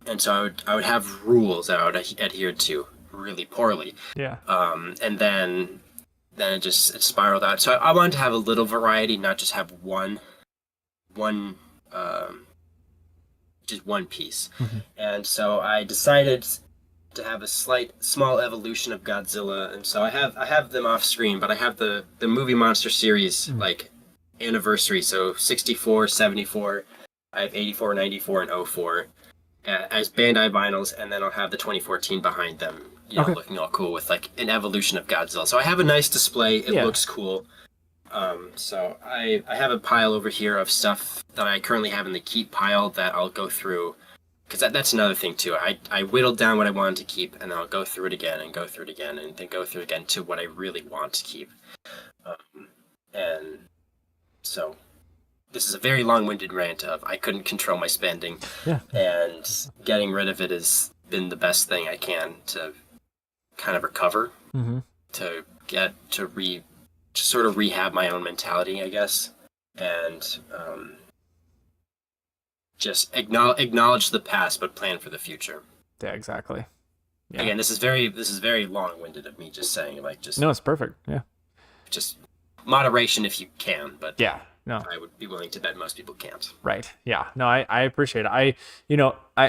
And so I would have rules that I would adhere to really poorly. Yeah. And then it spiraled out. So I wanted to have a little variety, not just have one just one piece. And so I decided to have a small evolution of Godzilla, and so I have them off screen, but I have the movie monster series like anniversary, so 64, 74, I have 84, 94, and 04 as Bandai vinyls, and then I'll have the 2014 behind them, Okay. looking all cool with like an evolution of Godzilla. So I have a nice display. It Yeah. looks cool. So I have a pile over here of stuff that I currently have in the keep pile that I'll go through, because that's another thing too. I whittled down what I wanted to keep, and then I'll go through it again and go through it again, and then go through it again to what I really want to keep. And so this is a very long-winded rant of I couldn't control my spending, Yeah. and getting rid of it has been the best thing I can to kind of recover, to get to sort of rehab my own mentality, I guess, and just acknowledge the past, but plan for the future. Yeah. Exactly. Yeah. Again, this is very long-winded of me just saying, like, No, it's perfect. Yeah. just moderation if you can, but Yeah. No. I would be willing to bet most people can't. Right. Yeah. No, I appreciate it.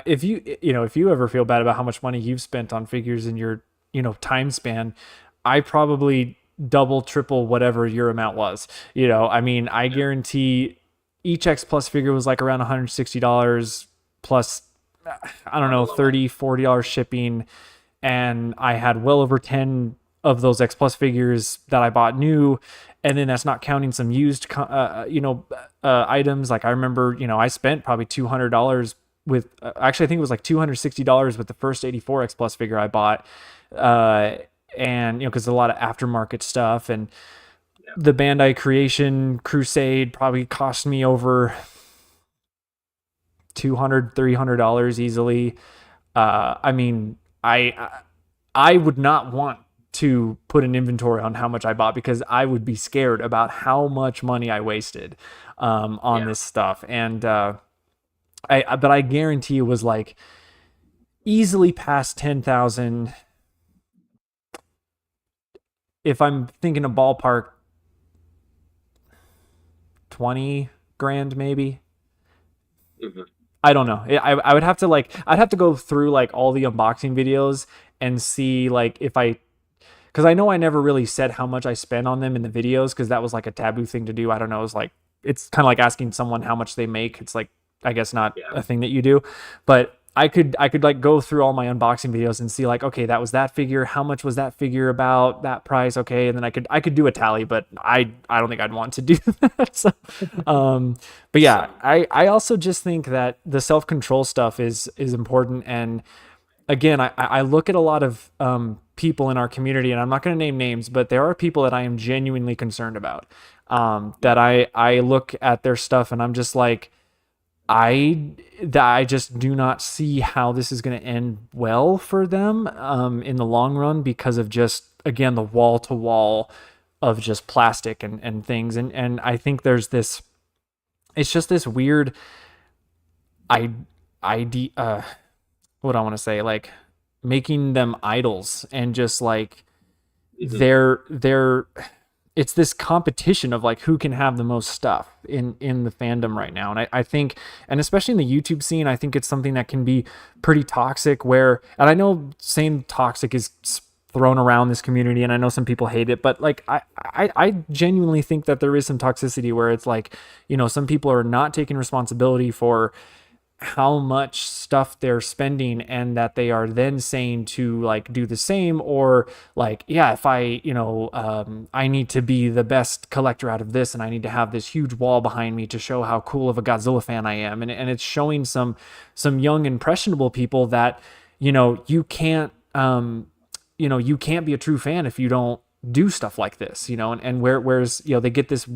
If you ever feel bad about how much money you've spent on figures in your, time span, I probably double, triple whatever your amount was. I guarantee each X Plus figure was like around $160 plus, I don't know, $30, $40 shipping. And I had well over 10 of those X Plus figures that I bought new. And then that's not counting some used, items. Like I remember, I spent probably $200 with, actually, I think it was like $260 with the first 84 X Plus figure I bought. And, because a lot of aftermarket stuff, and the Bandai Creation Crusade probably cost me over $200, $300 easily. I would not want to put an inventory on how much I bought, because I would be scared about how much money I wasted on this stuff. And but I guarantee it was like easily past 10,000. If I'm thinking a ballpark, 20 grand maybe. I don't know. I would have to I'd have to go through like all the unboxing videos and see like because I know I never really said how much I spent on them in the videos, because that was like a taboo thing to do. I don't know. It's kind of like asking someone how much they make. It's like, I guess not a thing that you do, but I could like go through all my unboxing videos and see like, okay, that was that figure. How much was that figure about that price? Okay. And then I could do a tally, but I don't think I'd want to do that. So, but yeah, I also just think that the self-control stuff is important. And again, I look at a lot of people in our community, and I'm not going to name names, but there are people that I am genuinely concerned about, that I look at their stuff and I'm just like, I just do not see how this is going to end well for them in the long run, because of just, again, the wall to wall of just plastic and things. And I think there's this, it's just this weird idea, what I want to say, like making them idols, and just like they're it's this competition of like who can have the most stuff in the fandom right now. And I think, and especially in the YouTube scene, I think it's something that can be pretty toxic, where, and I know saying toxic is thrown around this community, and I know some people hate it, but like I genuinely think that there is some toxicity where it's like, some people are not taking responsibility for how much stuff they're spending, and that they are then saying to like do the same, or like, yeah, if I I need to be the best collector out of this, and I need to have this huge wall behind me to show how cool of a Godzilla fan I am. And it's showing some young impressionable people that you can't you can't be a true fan if you don't do stuff like this, and whereas they get this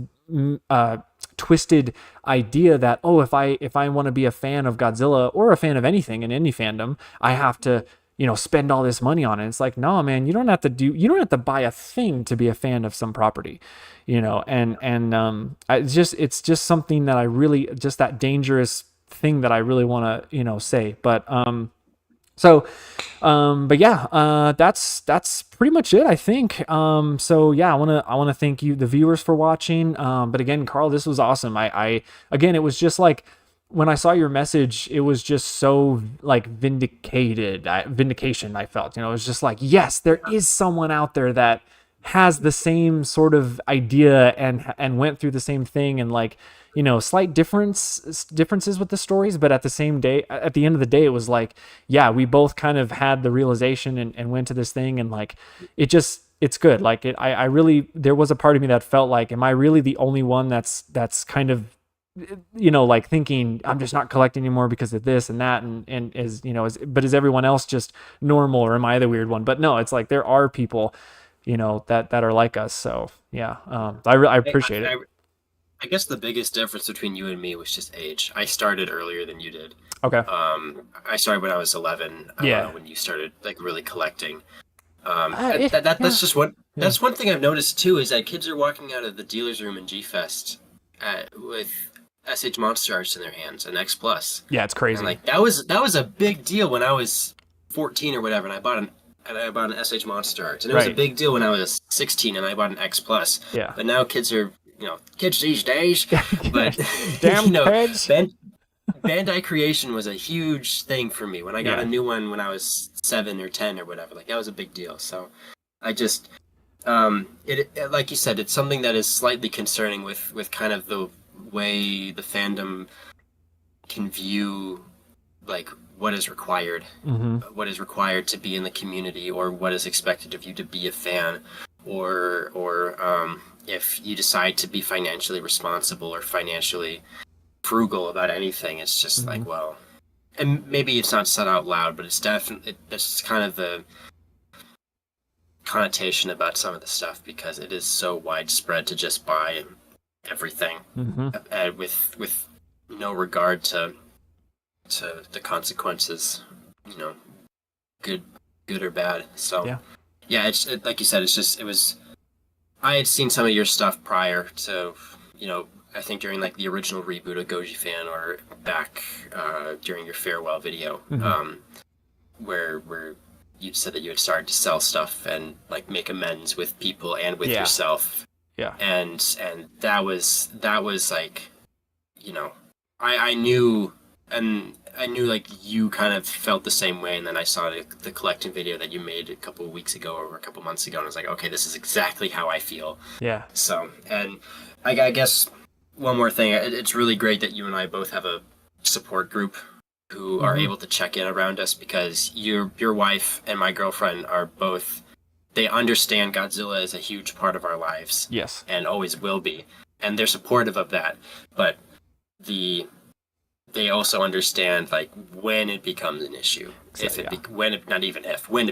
twisted idea that, oh, if I want to be a fan of Godzilla, or a fan of anything in any fandom, I have to spend all this money on it. It's like, no, man, you don't have to buy a thing to be a fan of some property, it's just something that I really, just that dangerous thing that I really want to say. But but yeah, that's pretty much it, I think. So yeah, I want to thank you, the viewers, for watching. But again, Carl, this was awesome. Again, it was just like, when I saw your message, it was just so like vindication. I felt, it was just like, yes, there is someone out there that has the same sort of idea and went through the same thing, and like, slight differences with the stories, but at the end of the day, it was like, yeah, we both kind of had the realization and went to this thing, and like, it's good. Like I really, there was a part of me that felt like, am I really the only one that's kind of, like thinking I'm just not collecting anymore because of this and that, and but is everyone else just normal, or am I the weird one? But no, it's like, there are people, that are like us. So yeah, I appreciate it. I guess the biggest difference between you and me was just age. I started earlier than you did. Okay. I started when I was 11. Yeah. When you started like really collecting. That's just one. Yeah. That's one thing I've noticed too, is that kids are walking out of the dealer's room in G-Fest with SH Monster Arts in their hands and X Plus. Yeah, it's crazy. And like that was a big deal when I was 14 or whatever, and I bought an SH Monster Arts, and it was a big deal when I was 16 and I bought an X Plus. Yeah. But now kids are. Kids these days, but damn kids. Bandai creation was a huge thing for me when I got a new one when I was 7 or 10 or whatever. Like, that was a big deal. So I just, it like you said, it's something that is slightly concerning with kind of the way the fandom can view like what is required, what is required to be in the community, or what is expected of you to be a fan, or if you decide to be financially responsible or financially frugal about anything. It's just like, well, and maybe it's not said out loud, but it's definitely, that's kind of the connotation about some of the stuff, because it is so widespread to just buy everything with no regard to the consequences, good or bad. So yeah, it's like you said, I had seen some of your stuff prior to, I think during like the original reboot of Goji Fan, or back during your farewell video, where you said that you had started to sell stuff and like make amends with people and with yourself. Yeah. And that was like, I knew like you kind of felt the same way, and then I saw the collecting video that you made a couple of weeks ago or a couple months ago, and I was like, okay, this is exactly how I feel. Yeah. So, and I guess one more thing, it's really great that you and I both have a support group who are able to check in around us, because your wife and my girlfriend are both, they understand Godzilla is a huge part of our lives. Yes. And always will be, and they're supportive of that, but they also understand like when it becomes an issue, when it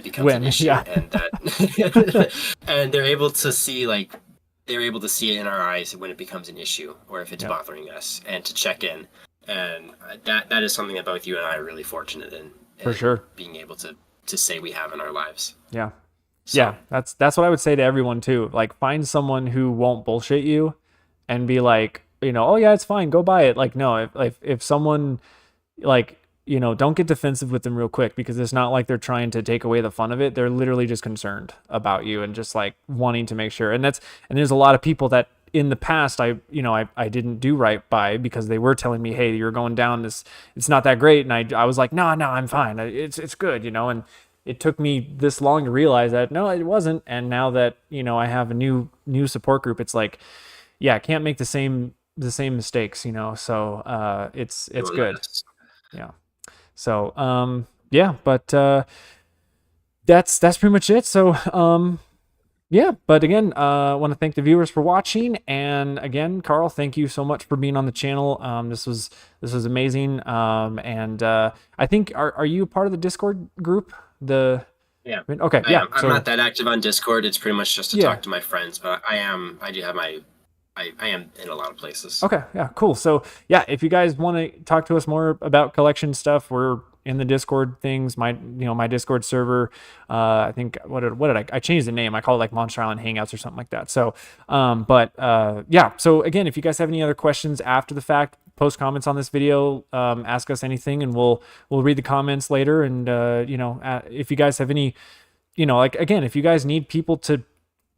becomes an issue, and that and they're able to see it in our eyes when it becomes an issue, or if it's bothering us, and to check in and that is something that both you and I are really fortunate For in sure. being able to say we have in our lives. Yeah. So, Yeah, that's what I would say to everyone too. Like, find someone who won't bullshit you and be like, oh yeah, it's fine, go buy it. Like, no, if someone, like, don't get defensive with them real quick, because it's not like they're trying to take away the fun of it. They're literally just concerned about you and just like wanting to make sure. And there's a lot of people that in the past I didn't do right by, because they were telling me, hey, you're going down this, it's not that great, and I was like, no, I'm fine, it's good, and it took me this long to realize that no, it wasn't. And now that I have a new support group, it's like, yeah, I can't make the same mistakes, so it's well, good. Yeah. So yeah, but that's pretty much it. So yeah, but again, I want to thank the viewers for watching, and again, Carl, thank you so much for being on the channel. This was amazing. And I think, are you a part of the Discord group? Yeah. Okay. Yeah. I'm not that active on Discord. It's pretty much just to talk to my friends, but I am in a lot of places. Okay. Yeah. Cool. So yeah, if you guys want to talk to us more about collection stuff, we're in the Discord things. My Discord server. I think what did I changed the name? I call it like Monster Island Hangouts or something like that. So, yeah. So again, if you guys have any other questions after the fact, post comments on this video, ask us anything, and we'll read the comments later. And if you guys have any, like, again, if you guys need people to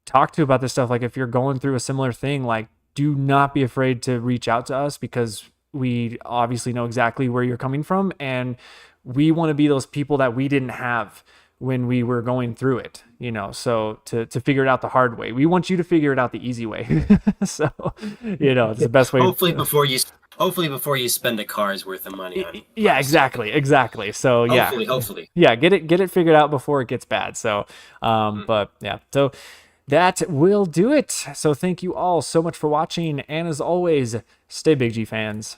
talk to about this stuff, like if you're going through a similar thing, like, do not be afraid to reach out to us, because we obviously know exactly where you're coming from, and we want to be those people that we didn't have when we were going through it, so to figure it out the hard way. We want you to figure it out the easy way. So, it's the best way. Hopefully before you spend a car's worth of money on. Yeah, exactly. So yeah, hopefully. Yeah, get it figured out before it gets bad. So, but yeah, so that will do it. So thank you all so much for watching, and as always, stay Big G fans.